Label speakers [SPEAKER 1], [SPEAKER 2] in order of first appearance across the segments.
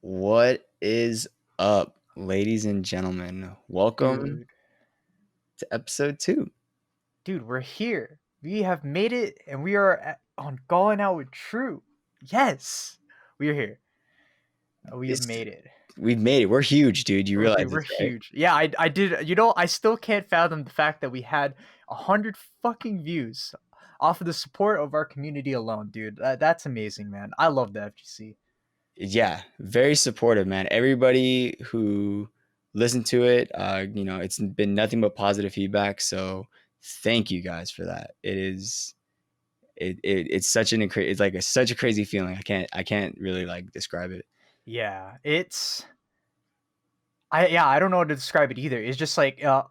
[SPEAKER 1] What is up, ladies and gentlemen? Welcome
[SPEAKER 2] Dude,
[SPEAKER 1] to episode 2.
[SPEAKER 2] dude, we're here. We have made it, and we are on Going Out with True. Yes, we are here. We have
[SPEAKER 1] This
[SPEAKER 2] made it.
[SPEAKER 1] we've made it. We're huge, dude. You
[SPEAKER 2] Oh, dude,
[SPEAKER 1] realize
[SPEAKER 2] we're
[SPEAKER 1] this, right?
[SPEAKER 2] huge. Yeah, I did. You know, I still can't fathom the fact that we had 100 fucking views off of the support of our community alone, dude. That's amazing, man. I love the FGC.
[SPEAKER 1] Yeah, very supportive, man. Everybody who listened to it, it's been nothing but positive feedback. So thank you guys for that. It's such a crazy feeling. I can't really like describe it.
[SPEAKER 2] Yeah, I don't know how to describe it either. It's just like I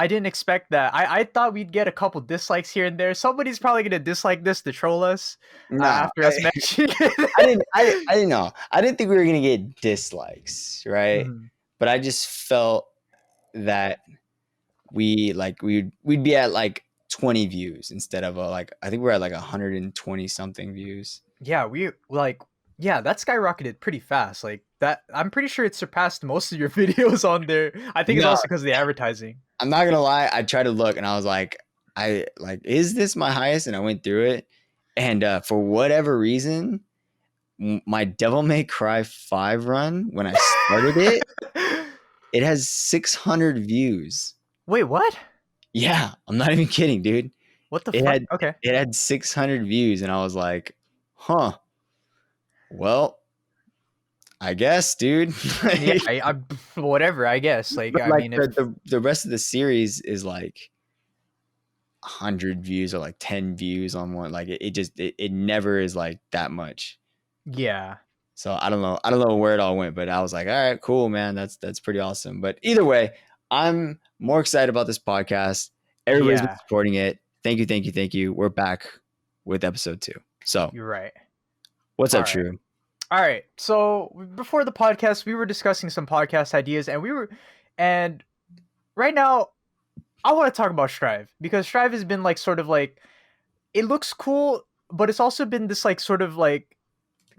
[SPEAKER 2] didn't expect that. I thought we'd get a couple dislikes here and there. Somebody's probably gonna dislike this to troll us
[SPEAKER 1] No,
[SPEAKER 2] after us mentioning
[SPEAKER 1] I
[SPEAKER 2] it.
[SPEAKER 1] didn't. I didn't know. I didn't think we were gonna get dislikes, right?
[SPEAKER 2] Mhm.
[SPEAKER 1] But I just felt that we'd be at like 20 views instead of I think we're at like 120 something views.
[SPEAKER 2] Yeah, that skyrocketed pretty fast. Like that, I'm pretty sure it surpassed most of your videos on there. I think it's
[SPEAKER 1] No,
[SPEAKER 2] also because of the advertising.
[SPEAKER 1] I'm not gonna lie. I tried to look and I was like, is this my highest? And I went through it, and for whatever reason, my Devil May Cry 5 run when I started it, it has 600 views.
[SPEAKER 2] Wait, what?
[SPEAKER 1] Yeah, I'm not even kidding, dude.
[SPEAKER 2] What the
[SPEAKER 1] It
[SPEAKER 2] fuck?
[SPEAKER 1] had
[SPEAKER 2] Okay.
[SPEAKER 1] it had 600 views, and I was like, "Huh, well, I guess, dude."
[SPEAKER 2] Yeah, whatever. I guess. Like,
[SPEAKER 1] But
[SPEAKER 2] I
[SPEAKER 1] like
[SPEAKER 2] mean, if
[SPEAKER 1] the rest of the series is like 100 views or like 10 views on one. Like it never is like that much.
[SPEAKER 2] yeah,
[SPEAKER 1] So I don't know. I don't know where it all went, but I was like, all right, cool, man. That's pretty awesome. But either way, I'm more excited about this podcast. Everybody's been
[SPEAKER 2] yeah,
[SPEAKER 1] supporting it. Thank you, thank you, thank you. We're back with episode 2. So
[SPEAKER 2] you're right.
[SPEAKER 1] what's
[SPEAKER 2] All
[SPEAKER 1] up,
[SPEAKER 2] right.
[SPEAKER 1] True?
[SPEAKER 2] All right. So before the podcast, we were discussing some podcast ideas, and right now, I want to talk about Strive because Strive has been like sort of like it looks cool, but it's also been this like sort of like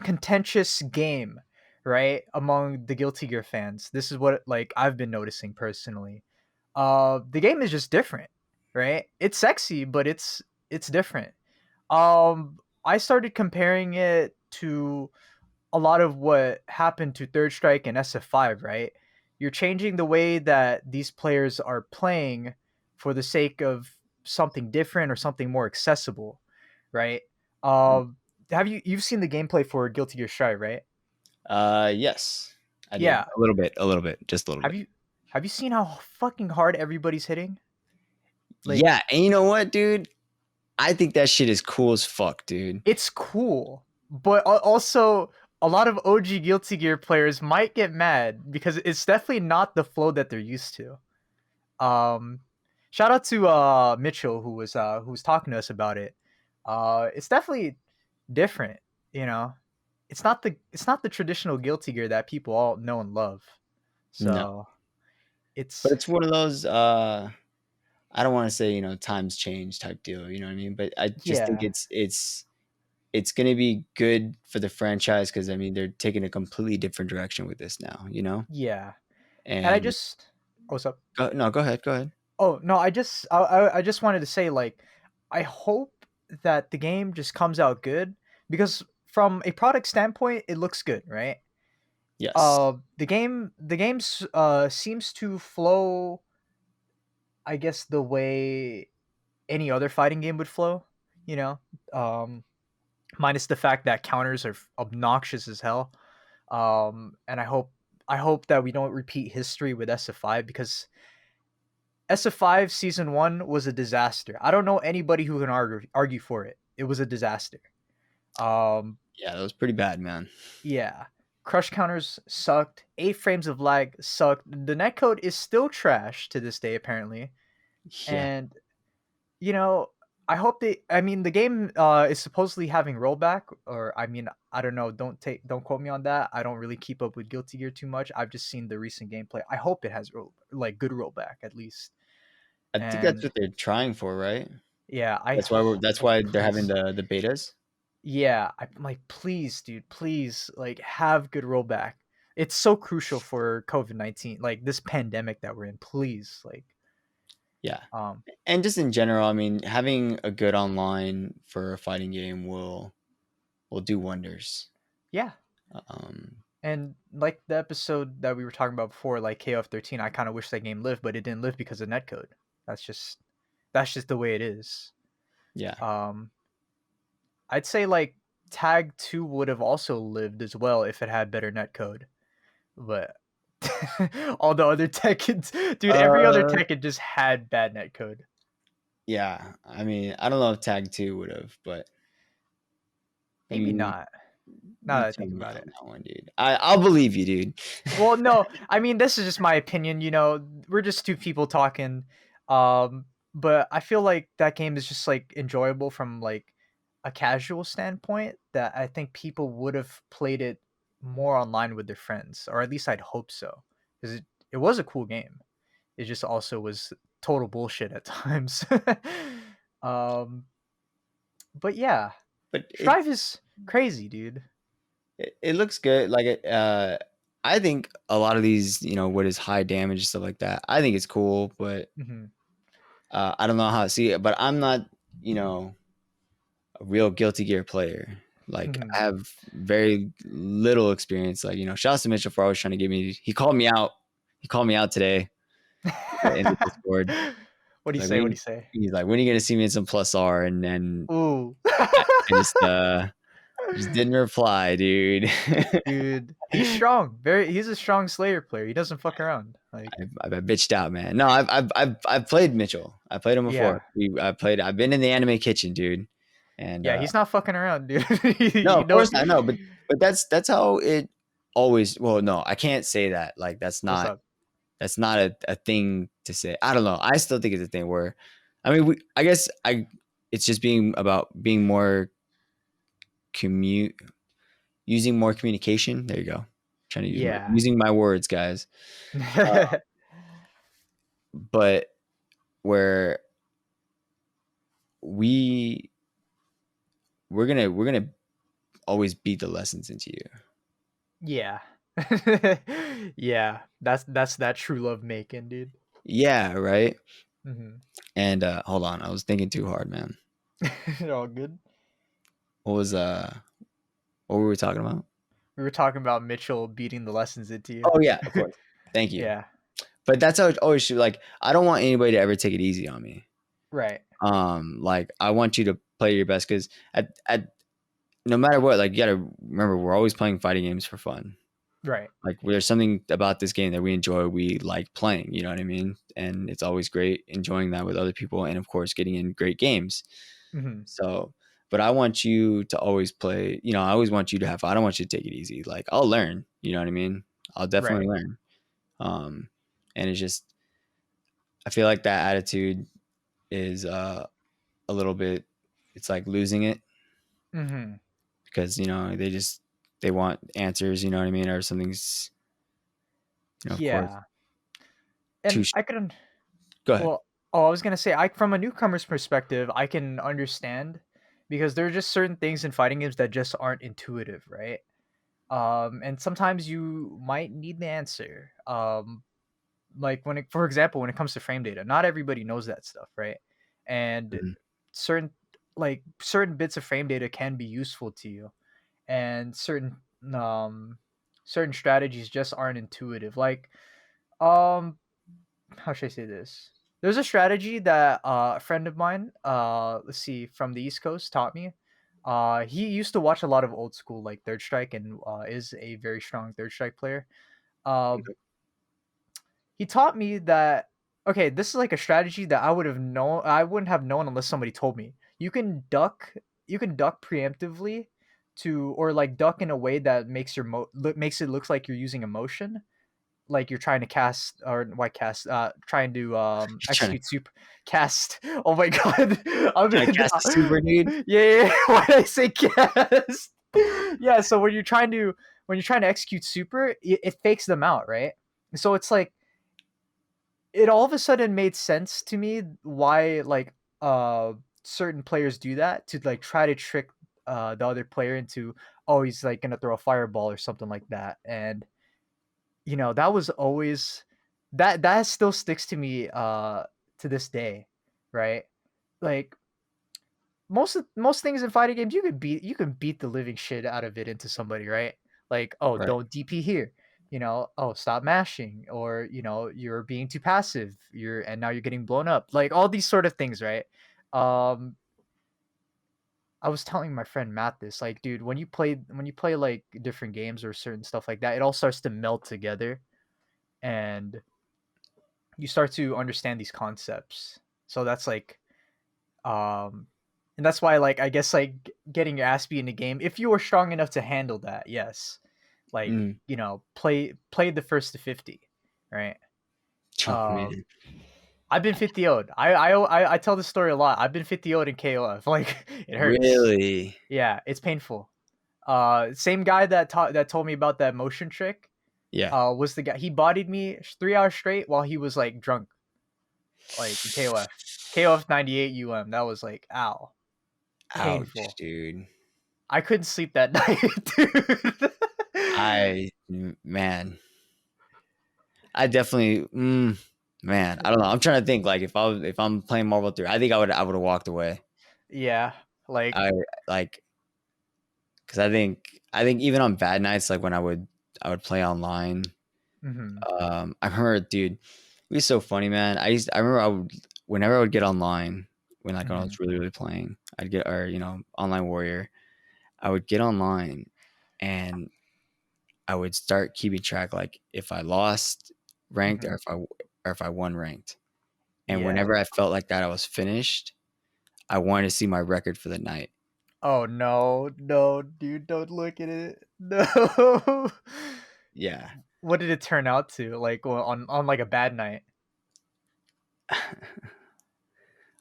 [SPEAKER 2] contentious game, right? Among the Guilty Gear fans. This is what like I've been noticing personally. The game is just different, right? It's sexy, but it's different. I started comparing it to a lot of what happened to Third Strike and SF5, right? You're changing the way that these players are playing for the sake of something different or something more accessible, right? Um, have you've seen the gameplay for Guilty Gear Strive, right?
[SPEAKER 1] Yes, I did
[SPEAKER 2] Yeah.
[SPEAKER 1] a little bit, just a little
[SPEAKER 2] Have
[SPEAKER 1] bit.
[SPEAKER 2] you have you seen how fucking hard everybody's hitting? Like
[SPEAKER 1] Yeah, and you know what, dude? I think that shit is cool as fuck, dude.
[SPEAKER 2] it's cool, but also a lot of OG Guilty Gear players might get mad because it's definitely not the flow that they're used to. Um, Shout out to Mitchell who was talking to us about it. It's definitely different, you know. It's not the traditional Guilty Gear that people all know and love.
[SPEAKER 1] No,
[SPEAKER 2] So
[SPEAKER 1] but
[SPEAKER 2] it's
[SPEAKER 1] it's one of those. I don't want to say times change type deal. You know what I mean? But I just think
[SPEAKER 2] yeah,
[SPEAKER 1] it's going to be good for the franchise because I mean they're taking a completely different direction with this now.
[SPEAKER 2] yeah. And I
[SPEAKER 1] And
[SPEAKER 2] just oh, what's up?
[SPEAKER 1] no, go ahead, go ahead.
[SPEAKER 2] Oh no, I just wanted to say like I hope that the game just comes out good because from a product standpoint it looks good, right?
[SPEAKER 1] Yes.
[SPEAKER 2] The game seems to flow, I guess, the way any other fighting game would flow, you know. Um Minus the fact that counters are obnoxious as hell. And I hope that we don't repeat history with SF5 because SF5 season 1 was a disaster. I don't know anybody who can argue for it. It was a disaster. Um
[SPEAKER 1] Yeah, that was pretty bad, man.
[SPEAKER 2] yeah. Crush counters sucked. 8 frames of lag sucked. The netcode is still trash to this day apparently.
[SPEAKER 1] Yeah.
[SPEAKER 2] And you know, I mean the game is supposedly having rollback, or I mean, I don't know, don't quote me on that. I don't really keep up with Guilty Gear too much. I've just seen the recent gameplay. I hope it has like good rollback at least.
[SPEAKER 1] I think that's
[SPEAKER 2] And
[SPEAKER 1] what they're trying for, right?
[SPEAKER 2] yeah,
[SPEAKER 1] That's why they're having
[SPEAKER 2] please.
[SPEAKER 1] the betas.
[SPEAKER 2] Yeah, I'm like, please, dude, please, like, have good rollback. It's so crucial for COVID-19, like this pandemic that we're in. Please, like,
[SPEAKER 1] Yeah.
[SPEAKER 2] um,
[SPEAKER 1] And just in general, I mean, having a good online for a fighting game will do wonders.
[SPEAKER 2] yeah.
[SPEAKER 1] Um,
[SPEAKER 2] And like the episode that we were talking about before, like KOF 13, I kind of wish that game lived, but it didn't live because of netcode. That's just that's just the way it is.
[SPEAKER 1] yeah.
[SPEAKER 2] Um, I'd say like Tag 2 would have also lived as well if it had better netcode. But all the other Tekkens, dude, every other
[SPEAKER 1] Uh,
[SPEAKER 2] Tekken just had bad netcode.
[SPEAKER 1] yeah. I mean, I don't know if Tag 2 would have, but
[SPEAKER 2] Maybe
[SPEAKER 1] you
[SPEAKER 2] not. Now
[SPEAKER 1] you
[SPEAKER 2] that I
[SPEAKER 1] tell
[SPEAKER 2] think
[SPEAKER 1] me
[SPEAKER 2] about
[SPEAKER 1] on
[SPEAKER 2] it.
[SPEAKER 1] that one, dude. I'll believe you, dude.
[SPEAKER 2] Well, no, I mean this is just my opinion. We're just two people talking. Um, but I feel like that game is just like enjoyable from like a casual standpoint. That I think people would have played it more online with their friends, or at least I'd hope so, because it was a cool game. It just also was total bullshit at times. um, but yeah,
[SPEAKER 1] But
[SPEAKER 2] Strive is crazy, dude.
[SPEAKER 1] it looks good. Like I think a lot of these, what is high damage and stuff like that. I think it's cool, but
[SPEAKER 2] Hmm.
[SPEAKER 1] I don't know how to see it. But I'm not, you know, a real Guilty Gear player. Like
[SPEAKER 2] Hmm.
[SPEAKER 1] I have very little experience. Like shouts to Mitchell for always trying to give me. He called me out. He called me out today in the Discord.
[SPEAKER 2] What do
[SPEAKER 1] He's
[SPEAKER 2] you
[SPEAKER 1] like,
[SPEAKER 2] say? What do you say?
[SPEAKER 1] when are you gonna see me in some plus R? And then
[SPEAKER 2] Ooh.
[SPEAKER 1] I just didn't reply, dude.
[SPEAKER 2] Dude, he's strong. He's a strong Slayer player. He doesn't fuck around. Like,
[SPEAKER 1] I've bitched out, man. No, I've played Mitchell. I played him before.
[SPEAKER 2] yeah.
[SPEAKER 1] I've been in the anime kitchen, dude. And
[SPEAKER 2] Yeah, he's not fucking around, dude.
[SPEAKER 1] no,
[SPEAKER 2] you
[SPEAKER 1] of
[SPEAKER 2] know
[SPEAKER 1] course not. No, but that's how it always. Well, no, I can't say that. Like
[SPEAKER 2] what's up?
[SPEAKER 1] that's not a thing to say. I don't know. I still think it's a thing where, I mean, I guess it's just being about being more commute, using more communication. There you go. Trying to
[SPEAKER 2] Yeah.
[SPEAKER 1] using my words, guys. Uh, but where we we're gonna always beat the lessons into you.
[SPEAKER 2] Yeah. Yeah. That's that true love making, dude.
[SPEAKER 1] Yeah, right.
[SPEAKER 2] Hmm.
[SPEAKER 1] And hold on, I was thinking too hard, man.
[SPEAKER 2] All good.
[SPEAKER 1] What was what were we talking about?
[SPEAKER 2] We were talking about Mitchell beating the lessons into you.
[SPEAKER 1] Oh yeah, of course. Thank you.
[SPEAKER 2] Yeah.
[SPEAKER 1] But that's how it always should. Like, I don't want anybody to ever take it easy on me.
[SPEAKER 2] Right.
[SPEAKER 1] Like I want you to play your best because at no matter what, like you gotta remember we're always playing fighting games for fun.
[SPEAKER 2] Right.
[SPEAKER 1] Like there's something about this game that we enjoy, we like playing, you know what I mean? And it's always great enjoying that with other people and of course getting in great games.
[SPEAKER 2] Hmm.
[SPEAKER 1] So, but I want you to always play, I always want you to have fun. I don't want you to take it easy. Like I'll learn, you know what I mean? I'll definitely
[SPEAKER 2] Right.
[SPEAKER 1] learn. And it's just I feel like that attitude is a little bit it's like losing it
[SPEAKER 2] Hmm.
[SPEAKER 1] because, they want answers, you know what I mean? Or something's, of course,
[SPEAKER 2] Yeah.
[SPEAKER 1] too
[SPEAKER 2] And I could
[SPEAKER 1] go ahead.
[SPEAKER 2] Well, I was gonna say, I from a newcomer's perspective, I can understand because there are just certain things in fighting games that just aren't intuitive, right? And sometimes you might need the answer. Like for example, when it comes to frame data, not everybody knows that stuff, right? And
[SPEAKER 1] Mhm.
[SPEAKER 2] certain certain bits of frame data can be useful to you, and um certain strategies just aren't intuitive. Like um how should I say this? There's a strategy that a friend of mine, let's see, from the East Coast taught me. He used to watch a lot of old school like Third Strike and is a very strong Third Strike player. Uh, he taught me that okay, this is like a strategy that I wouldn't have known unless somebody told me. You can duck preemptively to or like duck in a way that makes it look like you're using a motion like you're trying to cast or why cast trying to
[SPEAKER 1] Just trying to
[SPEAKER 2] execute super cast. Oh my god. I'm
[SPEAKER 1] trying to cast a super, dude.
[SPEAKER 2] yeah, why did I say cast? Yeah, so when you're trying to execute super, it fakes them out, right? So it's like it all of a sudden made sense to me why like certain players do that to like try to trick the other player into oh he's like gonna throw a fireball or something like that. And that was always that still sticks to me to this day, right? Like most things in fighting games, you can beat the living shit out of it into somebody, right? Like, oh,
[SPEAKER 1] Right.
[SPEAKER 2] don't DP here. Oh, stop mashing, or you're being too passive. And now you're getting blown up. Like all these sort of things, right? Um, I was telling my friend Matt this, like, dude, when you play like different games or certain stuff like that, it all starts to meld together, and you start to understand these concepts. So that's like, um, and that's why, like, I guess, like, getting your ass beat in the game, if you were strong enough to handle that, yes, like,
[SPEAKER 1] Mm.
[SPEAKER 2] play the first to 50, right?
[SPEAKER 1] Oh
[SPEAKER 2] Um,
[SPEAKER 1] man.
[SPEAKER 2] I've been 50 0'd. I tell this story a lot. I've been 50 0'd in KOF. Like, it hurts.
[SPEAKER 1] Really?
[SPEAKER 2] Yeah, it's painful. Same guy that told me about that motion trick.
[SPEAKER 1] Yeah.
[SPEAKER 2] Was the guy he bodied me 3 hours straight while he was like drunk, like in KOF. KOF 98 UM. That was like, ow,
[SPEAKER 1] Ouch,
[SPEAKER 2] painful.
[SPEAKER 1] dude.
[SPEAKER 2] I couldn't sleep that night, dude.
[SPEAKER 1] Man, I definitely, man, I don't know. I'm trying to think. Like, if I'm playing Marvel 3, I think I would have walked away.
[SPEAKER 2] Yeah, like,
[SPEAKER 1] I like because I think even on bad nights, like when I would play online.
[SPEAKER 2] mhm,
[SPEAKER 1] I remember, dude, it was so funny, man. I remember whenever I would get online, when I
[SPEAKER 2] mhm,
[SPEAKER 1] was really really playing, I'd get or online warrior. I would get online, and I would start keeping track, like if I lost ranked
[SPEAKER 2] mhm.
[SPEAKER 1] or if I won ranked. And
[SPEAKER 2] Yeah.
[SPEAKER 1] whenever I felt like that I was finished, I wanted to see my record for the night.
[SPEAKER 2] Oh no, no, dude, don't look at it. No.
[SPEAKER 1] Yeah.
[SPEAKER 2] What did it turn out to? Like, on like a bad night.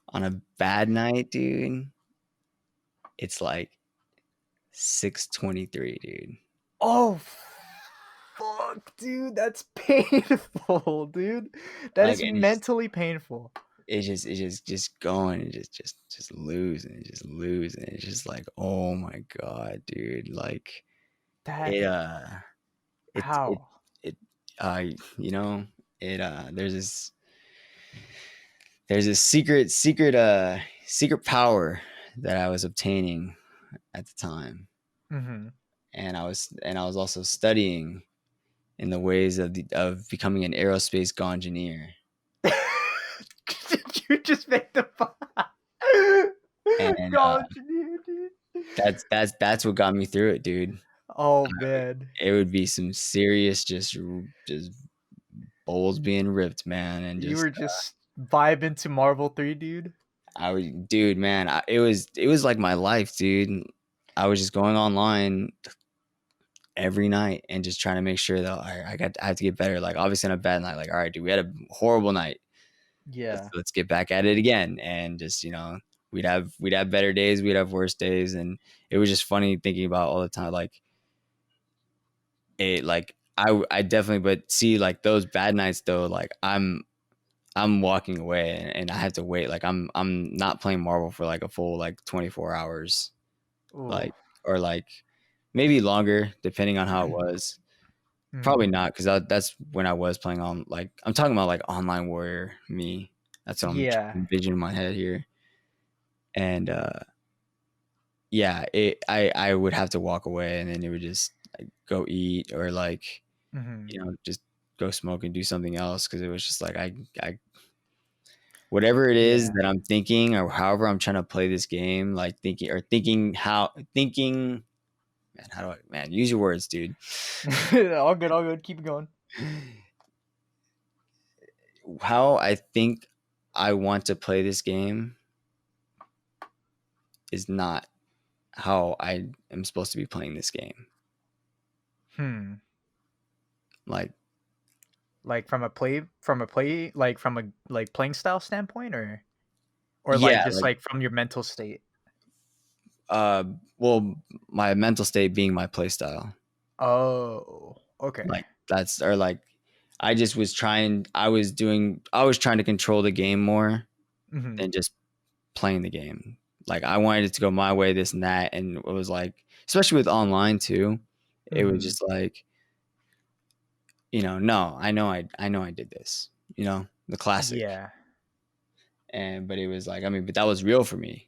[SPEAKER 1] On a bad night, dude, it's like 623, dude.
[SPEAKER 2] Oh, fuck, dude, that's painful, dude. That
[SPEAKER 1] Like,
[SPEAKER 2] is
[SPEAKER 1] and it's
[SPEAKER 2] mentally painful.
[SPEAKER 1] just going and just losing and just losing. It's just like, oh my god, dude. Like
[SPEAKER 2] That
[SPEAKER 1] it it it
[SPEAKER 2] how?
[SPEAKER 1] it you know, there's this secret power that I was obtaining at the time.
[SPEAKER 2] Mhm.
[SPEAKER 1] And I was also studying in the ways of becoming an aerospace engineer.
[SPEAKER 2] Did you just make the
[SPEAKER 1] And
[SPEAKER 2] God, dude.
[SPEAKER 1] that's what got me through it, dude.
[SPEAKER 2] Oh man,
[SPEAKER 1] It would be some serious just bowls being ripped, man, and
[SPEAKER 2] you
[SPEAKER 1] just
[SPEAKER 2] were just vibing to Marvel 3, dude.
[SPEAKER 1] I would, dude, man, it was like my life, dude. I was just going online every night and just trying to make sure that I have to get better. Like obviously on a bad night, like all right, dude, we had a horrible night. Let's
[SPEAKER 2] Yeah.
[SPEAKER 1] let's get back at it again, and just we'd have better days, we'd have worse days, and it was just funny thinking about all the time, like I definitely, but see, like those bad nights though, like I'm walking away, and I have to wait. Like I'm not playing Marvel for like a full like 24 hours,
[SPEAKER 2] Ooh.
[SPEAKER 1] like or like maybe longer depending on how it was. Probably
[SPEAKER 2] Mhm.
[SPEAKER 1] not, because that's when I was playing on, like I'm talking about like online warrior me. That's what I'm
[SPEAKER 2] Yeah.
[SPEAKER 1] envisioning in my head here. And yeah, I would have to walk away, and then it would just like go eat or like
[SPEAKER 2] Mhm.
[SPEAKER 1] just go smoke and do something else, because it was just like I whatever it is
[SPEAKER 2] Yeah.
[SPEAKER 1] that I'm thinking, or however I'm trying to play this game, like thinking, man, how do I, man, use your words, dude.
[SPEAKER 2] All good, all good. Keep it going.
[SPEAKER 1] How I think I want to play this game is not how I am supposed to be playing this game.
[SPEAKER 2] Hmm.
[SPEAKER 1] Like,
[SPEAKER 2] Like like from a like playing style standpoint, or like
[SPEAKER 1] yeah,
[SPEAKER 2] just
[SPEAKER 1] like,
[SPEAKER 2] like from your mental state.
[SPEAKER 1] uh, well, my mental state being my play style.
[SPEAKER 2] Oh, okay.
[SPEAKER 1] Like that's or like I was trying to control the game more
[SPEAKER 2] Mhm.
[SPEAKER 1] than just playing the game. Like I wanted it to go my way, this and that, and it was like, especially with online too, it was
[SPEAKER 2] Mhm.
[SPEAKER 1] just like no, I know I did this, the classic.
[SPEAKER 2] Yeah.
[SPEAKER 1] But it was like, I mean, but that was real for me.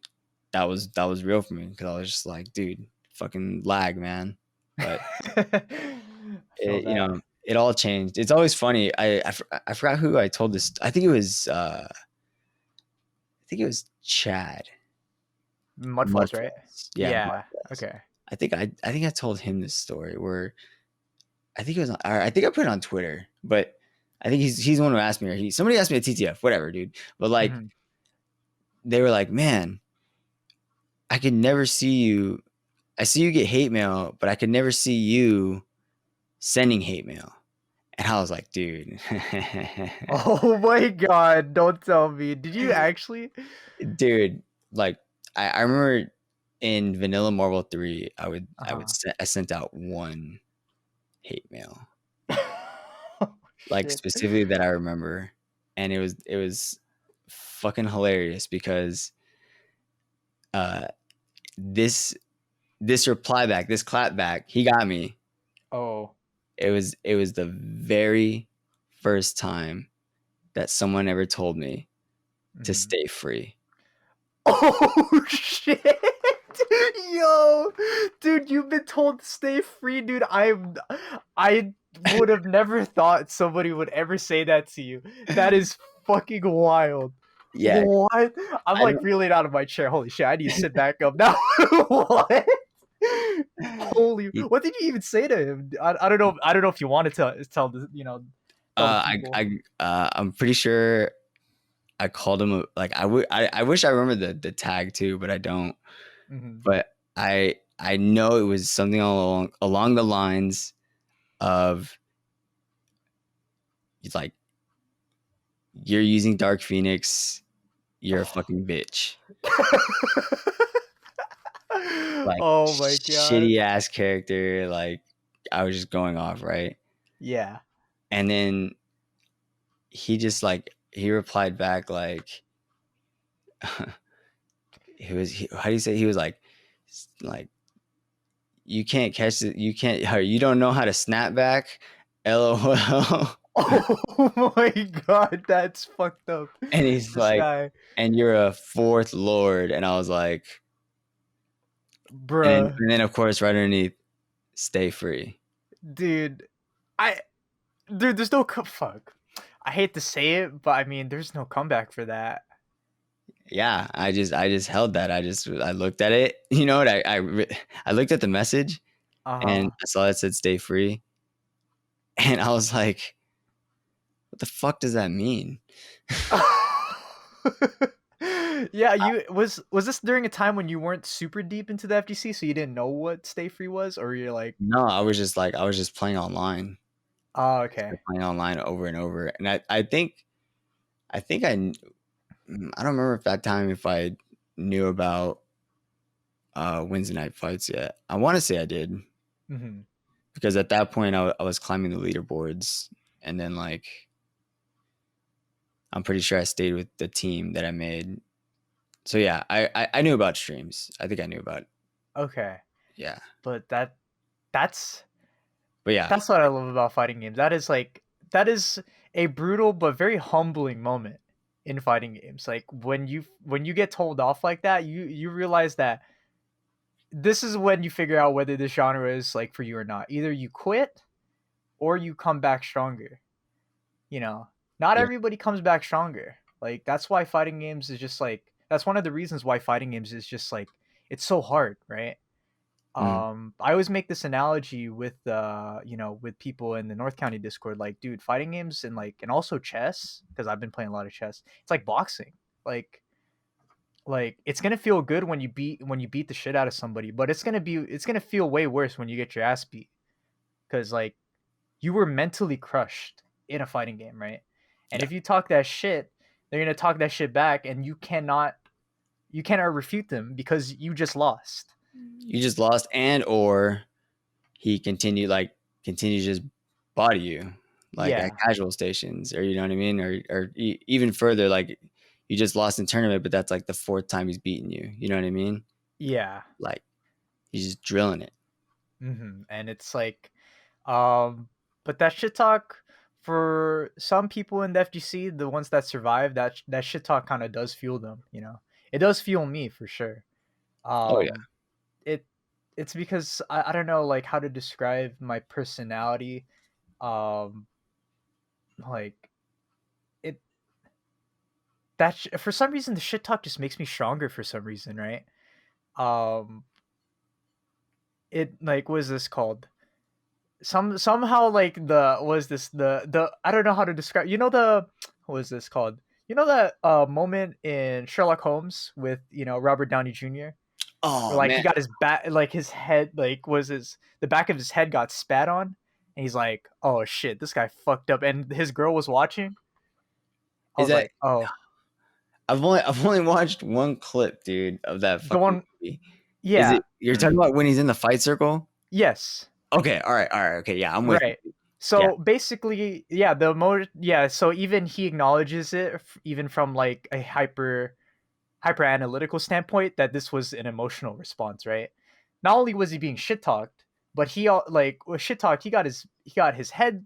[SPEAKER 1] That was real for me because I was just like, dude, fucking lag, man. But
[SPEAKER 2] Feel that.
[SPEAKER 1] it all changed. It's always funny. I forgot who I told this. I think it was Chad
[SPEAKER 2] Mudfuzz, right?
[SPEAKER 1] Mudfuzz. Yeah,
[SPEAKER 2] Yeah.
[SPEAKER 1] Mudfuzz.
[SPEAKER 2] Okay.
[SPEAKER 1] I think I told him this story where I think it was I think I put it on Twitter, but I think he's the one who asked me, or somebody asked me at TTF, whatever, dude. But like
[SPEAKER 2] Hmm.
[SPEAKER 1] they were like, man, I could never see you. I see you get hate mail, but I could never see you sending hate mail. And I was like, dude,
[SPEAKER 2] Oh my god! Don't tell me. Did you actually?
[SPEAKER 1] dude, like I remember in Vanilla Marvel 3,
[SPEAKER 2] Uh
[SPEAKER 1] I sent out one hate mail,
[SPEAKER 2] huh.
[SPEAKER 1] like
[SPEAKER 2] Shit.
[SPEAKER 1] specifically that I remember, and it was fucking hilarious because uh this this reply back, this clap back, he got me.
[SPEAKER 2] Oh.
[SPEAKER 1] It was the very first time that someone ever told me to
[SPEAKER 2] Mhm.
[SPEAKER 1] stay free.
[SPEAKER 2] Oh shit! Yo, dude, you've been told to stay free, dude. I would have never thought somebody would ever say that to you. That is fucking wild.
[SPEAKER 1] Yeah,
[SPEAKER 2] What? I'm
[SPEAKER 1] I
[SPEAKER 2] like
[SPEAKER 1] don't.
[SPEAKER 2] reeling out of my chair. Holy shit! I need to sit back up now. What? Holy!
[SPEAKER 1] He,
[SPEAKER 2] What did you even say to him? I don't know. I don't know if you wanted to tell the tell the people.
[SPEAKER 1] I'm pretty sure I called him like I wish I remember the tag too, but I don't.
[SPEAKER 2] Hmm.
[SPEAKER 1] But I know it was something along the lines of it's like you're using Dark Phoenix, you're a fucking bitch. Like
[SPEAKER 2] Oh my god.
[SPEAKER 1] shitty ass character. Like I was just going off, right?
[SPEAKER 2] Yeah.
[SPEAKER 1] And then he replied back like how do you say, he was like you can't catch it, you can't, or you don't know how to snap back, LOL.
[SPEAKER 2] Oh my god, that's fucked up.
[SPEAKER 1] And he's
[SPEAKER 2] This
[SPEAKER 1] like,
[SPEAKER 2] guy,
[SPEAKER 1] and you're a fourth lord, and I was like,
[SPEAKER 2] bruh,
[SPEAKER 1] and then of course right underneath, stay free.
[SPEAKER 2] dude, I, dude, there's no fuck. I hate to say it, but I mean, there's no comeback for that.
[SPEAKER 1] Yeah, I just held that. I looked at it, what I looked at the message, and
[SPEAKER 2] Uh
[SPEAKER 1] I saw it said stay free, and I was like, what the fuck does that mean?
[SPEAKER 2] huh. Yeah, was this during a time when you weren't super deep into the FGC, so you didn't know what Stay Free was, or you're like,
[SPEAKER 1] No, I was just playing online.
[SPEAKER 2] oh,
[SPEAKER 1] Just
[SPEAKER 2] okay.
[SPEAKER 1] playing online over and over. And I think I don't remember if that time if I knew about Wednesday night fights yet. I want to say I did
[SPEAKER 2] Hmm.
[SPEAKER 1] because at that point I was climbing the leaderboards, and then like I'm pretty sure I stayed with the team that I made. So yeah, I knew about streams. I think I knew about,
[SPEAKER 2] Okay,
[SPEAKER 1] yeah.
[SPEAKER 2] but that's
[SPEAKER 1] But yeah,
[SPEAKER 2] That's what I love about fighting games. That is a brutal but very humbling moment in fighting games. Like when you get told off like that, you realize that this is when you figure out whether this genre is like for you or not. Either you quit or you come back stronger. You know, not
[SPEAKER 1] yeah.
[SPEAKER 2] everybody comes back stronger. Like that's why fighting games is just like that's one of the reasons why fighting games is just like it's so hard, right?
[SPEAKER 1] Mm,
[SPEAKER 2] I always make this analogy with with people in the North County Discord, like, dude, fighting games and also chess, because I've been playing a lot of chess. It's like boxing. Like it's gonna feel good when you beat the shit out of somebody, but it's gonna feel way worse when you get your ass beat. Cause like you were mentally crushed in a fighting game, right? And
[SPEAKER 1] yeah.
[SPEAKER 2] if you talk that shit, they're gonna talk that shit back and you cannot refute them because you just lost.
[SPEAKER 1] You just lost, and or he continued to just body you like at
[SPEAKER 2] Yeah.
[SPEAKER 1] casual stations, or you know what I mean, or even further, like you just lost in tournament, but that's like the fourth time he's beaten you. You know what I mean?
[SPEAKER 2] Yeah.
[SPEAKER 1] Like he's just drilling it.
[SPEAKER 2] And it's like, um, but that shit talk for some people in the FGC, the ones that survive, that shit talk kind of does fuel them. You know, it does fuel me for sure.
[SPEAKER 1] Oh yeah.
[SPEAKER 2] Um, it it's because I don't know like how to describe my personality. Um, like it for some reason the shit talk just makes me stronger for some reason, right? Um, it like what is this called? Somehow like the was this the I don't know how to describe. You know the what is this called? You know that moment in Sherlock Holmes with Robert Downey Jr. where
[SPEAKER 1] Oh
[SPEAKER 2] like he
[SPEAKER 1] man.
[SPEAKER 2] got his back like his head like was his the back of his head got spat on and he's like, oh shit, this guy fucked up, and his girl was watching. I
[SPEAKER 1] Is
[SPEAKER 2] was
[SPEAKER 1] that
[SPEAKER 2] like, oh,
[SPEAKER 1] I've only watched one clip, dude, of that
[SPEAKER 2] the
[SPEAKER 1] fucking
[SPEAKER 2] one,
[SPEAKER 1] movie. Is
[SPEAKER 2] yeah.
[SPEAKER 1] it you're talking about when he's in the fight circle?
[SPEAKER 2] Yes.
[SPEAKER 1] Okay, all right, okay, yeah, I'm with
[SPEAKER 2] Right.
[SPEAKER 1] you. Yeah,
[SPEAKER 2] So basically, yeah, so even he acknowledges it even from like a hyper analytical standpoint that this was an emotional response, right? Not only was he being shit talked, but like was shit talked, he got his head,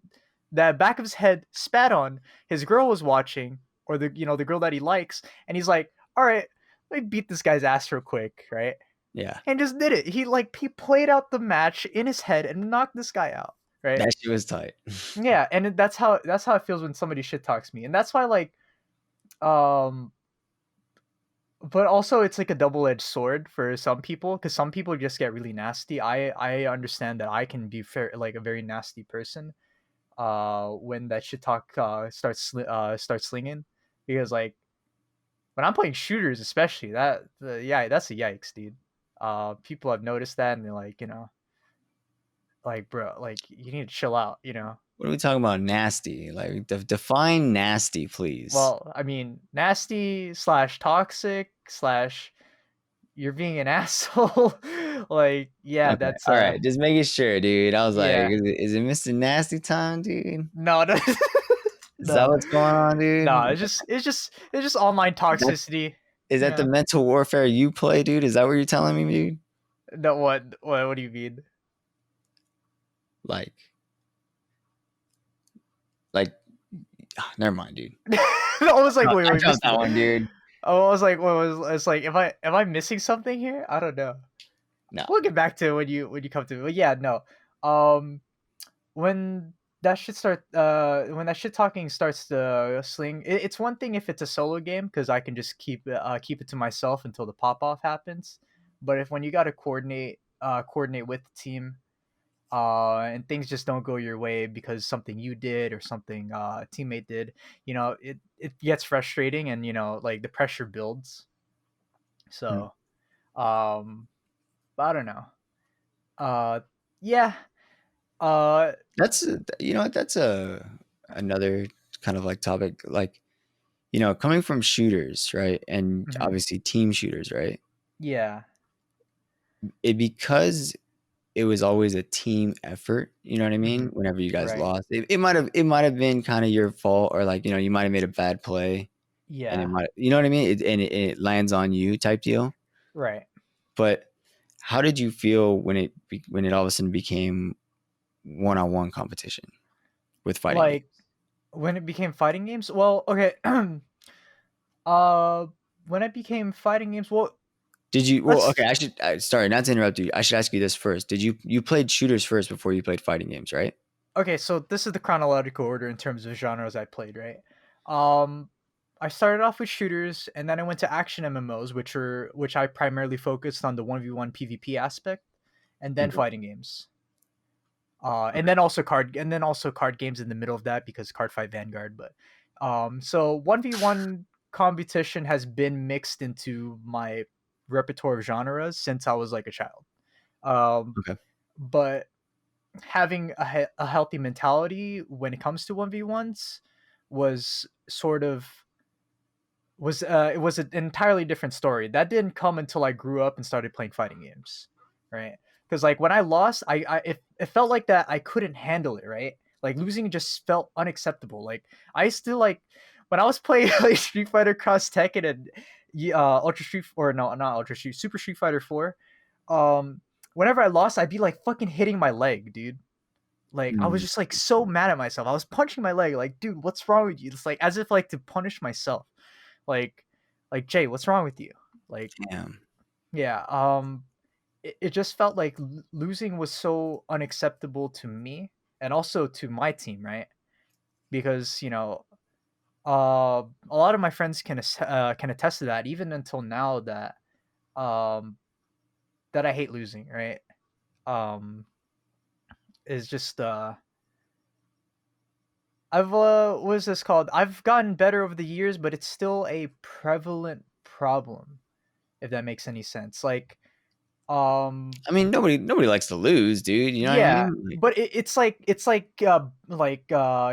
[SPEAKER 2] the back of his head spat on. His girl was watching, or the girl that he likes, and he's like, "All right, let me beat this guy's ass real quick," right?
[SPEAKER 1] yeah.
[SPEAKER 2] And just did it. He played out the match in his head and knocked this guy out, right?
[SPEAKER 1] That shit was tight.
[SPEAKER 2] Yeah, and that's how it feels when somebody shit talks me, and that's why like um but also it's like a double-edged sword for some people because some people just get really nasty. I understand that I can be fair like a very nasty person when that shit talk starts slinging, because like when I'm playing shooters especially yeah, that's a yikes, dude. People have noticed that and they're like, like bro, like you need to chill out.
[SPEAKER 1] What are we talking about? Nasty? Like define nasty, please.
[SPEAKER 2] Well, I mean, nasty slash toxic slash you're being an asshole. Like, yeah,
[SPEAKER 1] Okay,
[SPEAKER 2] that's
[SPEAKER 1] all right. Just making sure, dude. I was like,
[SPEAKER 2] yeah.
[SPEAKER 1] is it Mr. Nasty time, dude?
[SPEAKER 2] No, no,
[SPEAKER 1] Is that
[SPEAKER 2] no,
[SPEAKER 1] what's going on,
[SPEAKER 2] no.
[SPEAKER 1] dude?
[SPEAKER 2] It's just online
[SPEAKER 1] That's
[SPEAKER 2] toxicity.
[SPEAKER 1] is that the
[SPEAKER 2] Yeah.
[SPEAKER 1] mental warfare you play, dude? Is that what you're telling me, dude?
[SPEAKER 2] No, what do you mean?
[SPEAKER 1] Like, like, never mind, dude.
[SPEAKER 2] I was like, wait,
[SPEAKER 1] I
[SPEAKER 2] wait,
[SPEAKER 1] dropped
[SPEAKER 2] Mister.
[SPEAKER 1] that one, dude.
[SPEAKER 2] I was like, what was? It's like, am I missing something here? I don't know.
[SPEAKER 1] No.
[SPEAKER 2] We'll get back to it when you come to it. But yeah, no. Um, when when that shit talking starts to sling, it's one thing if it's a solo game because I can just keep it to myself until the pop off happens. But if when you got to coordinate with the team, and things just don't go your way because something you did or something a teammate did, it gets frustrating, and like the pressure builds.
[SPEAKER 1] Hmm.
[SPEAKER 2] So um, I don't know. Uh, yeah. Uh,
[SPEAKER 1] That's what, that's a another kind of like topic, like coming from shooters, right, and
[SPEAKER 2] mhm.
[SPEAKER 1] obviously team shooters, right?
[SPEAKER 2] Yeah.
[SPEAKER 1] Because it was always a team effort. You know what I mean?
[SPEAKER 2] Hmm.
[SPEAKER 1] Whenever you guys
[SPEAKER 2] Right.
[SPEAKER 1] lost, it might have been kind of your fault, or like you might have made a bad play, and it
[SPEAKER 2] Yeah.
[SPEAKER 1] might, you know what I mean? And it lands on you type deal.
[SPEAKER 2] Right.
[SPEAKER 1] But how did you feel when it all of a sudden became one on one competition with fighting games?
[SPEAKER 2] Like when it became fighting games. Well, okay. uh, when it became fighting games. Well,
[SPEAKER 1] Did you? Well, okay.
[SPEAKER 2] let's.
[SPEAKER 1] I should. Sorry, not to interrupt you. I should ask you this first. Did you played shooters first before you played fighting games, right?
[SPEAKER 2] Okay, so this is the chronological order in terms of genres I played. Right. Um, I started off with shooters, and then I went to action MMOs, which I primarily focused on the 1v1 PvP aspect, and then
[SPEAKER 1] Mhm.
[SPEAKER 2] fighting games. And
[SPEAKER 1] Okay.
[SPEAKER 2] then also card games in the middle of that because Card Fight Vanguard. But so 1v1 competition has been mixed into my repertoire of genres since I was like a child. Um,
[SPEAKER 1] Okay.
[SPEAKER 2] but having a healthy mentality when it comes to 1v1s was sort of it was an entirely different story. That didn't come until I grew up and started playing fighting games, right? Because like when I lost, it felt like that I couldn't handle it, right? Like losing just felt unacceptable. Like I still like when I was playing like Street Fighter Cross Tekken and Ultra Street, or no, not Ultra Street, Super Street Fighter 4. Um, whenever I lost, I'd be like fucking hitting my leg, dude. Like I was
[SPEAKER 1] Mm,
[SPEAKER 2] just like so mad at myself. I was punching my leg, like, dude, what's wrong with you? It's like as if like to punish myself. Like, Jay, what's wrong with you? Like,
[SPEAKER 1] damn.
[SPEAKER 2] yeah, it just felt like losing was so unacceptable to me and also to my team, right? Because a lot of my friends can attest to that, even until now that um I hate losing, right? Um, is just what is this called? I've gotten better over the years, but it's still a prevalent problem, if that makes any sense. Like, um,
[SPEAKER 1] I mean, nobody likes to lose, dude. You know what I
[SPEAKER 2] yeah,
[SPEAKER 1] mean? Like,
[SPEAKER 2] but it's like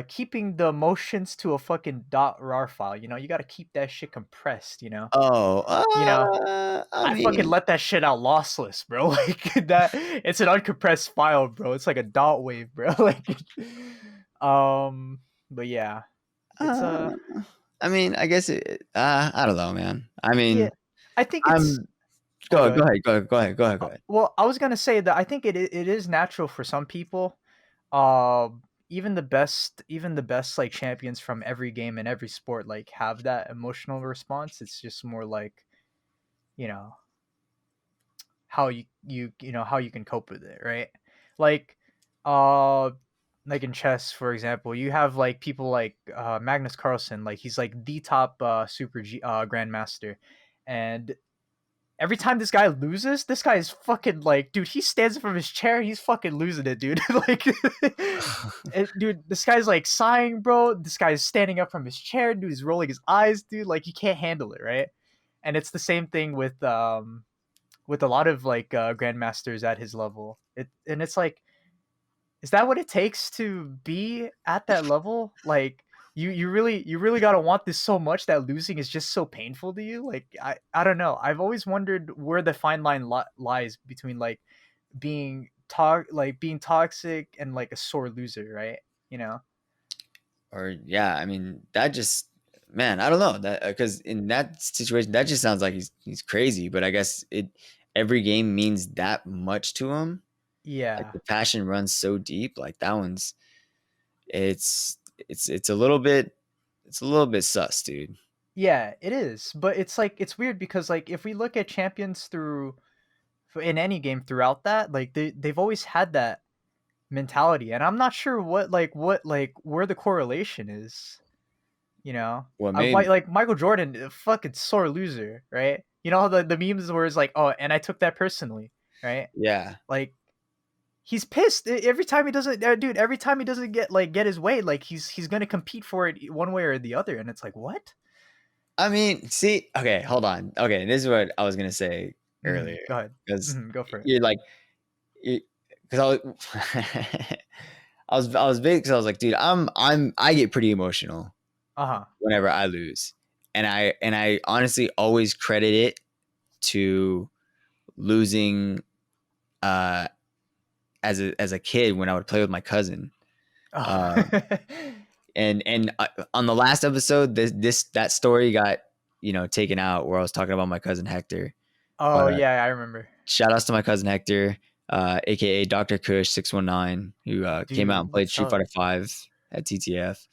[SPEAKER 2] keeping the emotions to a fucking .rar file. You got to keep that shit compressed.
[SPEAKER 1] oh,
[SPEAKER 2] You know,
[SPEAKER 1] I
[SPEAKER 2] I fucking
[SPEAKER 1] mean,
[SPEAKER 2] let that shit out lossless, bro. Like that, it's an uncompressed file, bro. It's like a dot wave, bro. Like, but yeah, it's
[SPEAKER 1] uh, I mean, I guess I don't know, man. I
[SPEAKER 2] yeah.
[SPEAKER 1] mean,
[SPEAKER 2] I think it's.
[SPEAKER 1] I'm
[SPEAKER 2] Oh, go
[SPEAKER 1] go
[SPEAKER 2] ahead.
[SPEAKER 1] ahead, go ahead.
[SPEAKER 2] Well, I was gonna say that I think it is natural for some people. Um, even the best like champions from every game and every sport like have that emotional response. It's just more like you know how how you can cope with it, right? Like, uh, like in chess, for example, you have like people like Magnus Carlsen, like he's like the top super grandmaster, and every time this guy loses, this guy is fucking like, dude, he stands up from his chair, he's fucking losing it, dude. Like, dude, this guy's like sighing, bro. This guy's standing up from his chair, dude. He's rolling his eyes, dude. Like, he can't handle it, right? And it's the same thing with a lot of like grandmasters at his level. It's like, is that what it takes to be at that level? Like, you really gotta want this so much that losing is just so painful to you. Like, I don't know. I've always wondered where the fine line lies between like being toxic and like a sore loser, right? You know?
[SPEAKER 1] Or yeah, I mean, that just man, I don't know that because in that situation, that just sounds like he's crazy. But I guess every game means that much to him. Like
[SPEAKER 2] Yeah.
[SPEAKER 1] the passion runs so deep. Like that one's it's a little bit sus, dude.
[SPEAKER 2] Yeah, it is. But it's like it's weird because like if we look at champions in any game throughout that, like they've always had that mentality, and I'm not sure what where the correlation is. You know,
[SPEAKER 1] Well,
[SPEAKER 2] I
[SPEAKER 1] maybe
[SPEAKER 2] like Michael Jordan, a fucking sore loser, right? You know how the memes where it's like, oh, and I took that personally, right?
[SPEAKER 1] yeah.
[SPEAKER 2] Like he's pissed every time he doesn't, dude. Every time he doesn't get his way, like he's gonna compete for it one way or the other, and it's like what?
[SPEAKER 1] I mean, see, okay, hold on. Okay, this is what I was gonna say earlier
[SPEAKER 2] Go ahead.
[SPEAKER 1] because
[SPEAKER 2] Go for it.
[SPEAKER 1] you're like, because I was, I was big because I was like, dude, I get pretty emotional
[SPEAKER 2] Uh huh.
[SPEAKER 1] whenever I lose, and I honestly always credit it to losing uh as a kid when I would play with my cousin.
[SPEAKER 2] Oh.
[SPEAKER 1] Um, and on the last episode, that story got taken out where I was talking about my cousin Hector. But
[SPEAKER 2] Oh yeah, I remember.
[SPEAKER 1] shout outs to my cousin Hector, aka Dr. Kush 619, who came out
[SPEAKER 2] Dude,
[SPEAKER 1] and played
[SPEAKER 2] what's
[SPEAKER 1] Street
[SPEAKER 2] up?
[SPEAKER 1] Fighter 5 at TTF.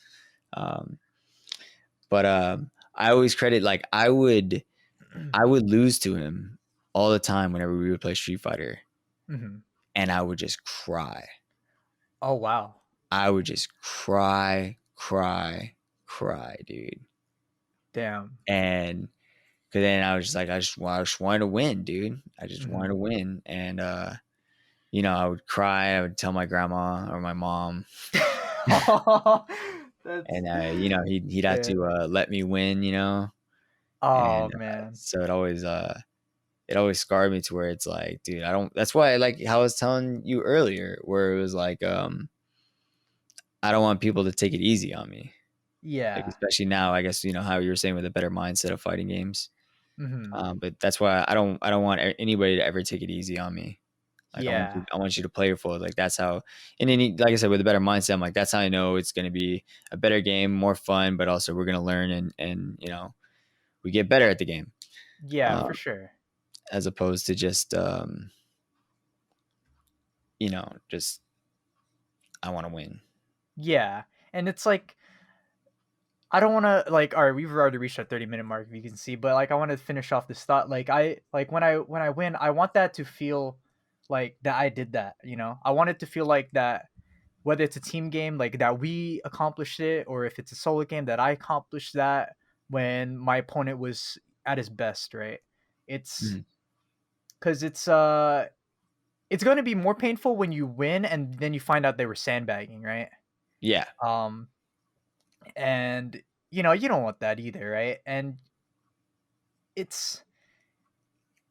[SPEAKER 1] Um, but I always credit like I would lose to him all the time whenever we would play Street Fighter,
[SPEAKER 2] Hmm.
[SPEAKER 1] and I would just cry.
[SPEAKER 2] Oh wow.
[SPEAKER 1] I would just cry, cry, cry, dude.
[SPEAKER 2] Damn.
[SPEAKER 1] And because then I was just like, I just wanted to win, dude. I just wanted
[SPEAKER 2] Hmm.
[SPEAKER 1] to win, and I would cry. I would tell my grandma or my mom,
[SPEAKER 2] That's
[SPEAKER 1] and he'd have
[SPEAKER 2] yeah.
[SPEAKER 1] to let me win,
[SPEAKER 2] Oh
[SPEAKER 1] and
[SPEAKER 2] man.
[SPEAKER 1] so it always scarred me to where it's like, dude, I don't. That's why I like how I was telling you earlier, where it was like, I don't want people to take it easy on me, like
[SPEAKER 2] Yeah.
[SPEAKER 1] especially now. I guess how you were saying with a better mindset of fighting games.
[SPEAKER 2] Hmm.
[SPEAKER 1] But that's why I don't want anybody to ever take it easy on me. Like
[SPEAKER 2] Yeah.
[SPEAKER 1] I want you to play your full. Like that's how, and then like I said, with a better mindset, I'm like that's how I know it's going to be a better game, more fun, but also we're going to learn and we get better at the game,
[SPEAKER 2] Yeah,
[SPEAKER 1] uh,
[SPEAKER 2] for sure.
[SPEAKER 1] as opposed to just just I want to win.
[SPEAKER 2] Yeah, and it's like I don't want to like. All right, we've already reached our 30-minute mark, if you can see. But like, I want to finish off this thought. Like, I like when I win, I want that to feel like that I did that. You know, I want it to feel like that. Whether it's a team game, like that we accomplished it, or if it's a solo game that I accomplished that when my opponent was at his best. Right? It's
[SPEAKER 1] Mhm.
[SPEAKER 2] because it's going to be more painful when you win and then you find out they were sandbagging. Right?
[SPEAKER 1] Yeah.
[SPEAKER 2] Um, and you don't want that either, right? And it's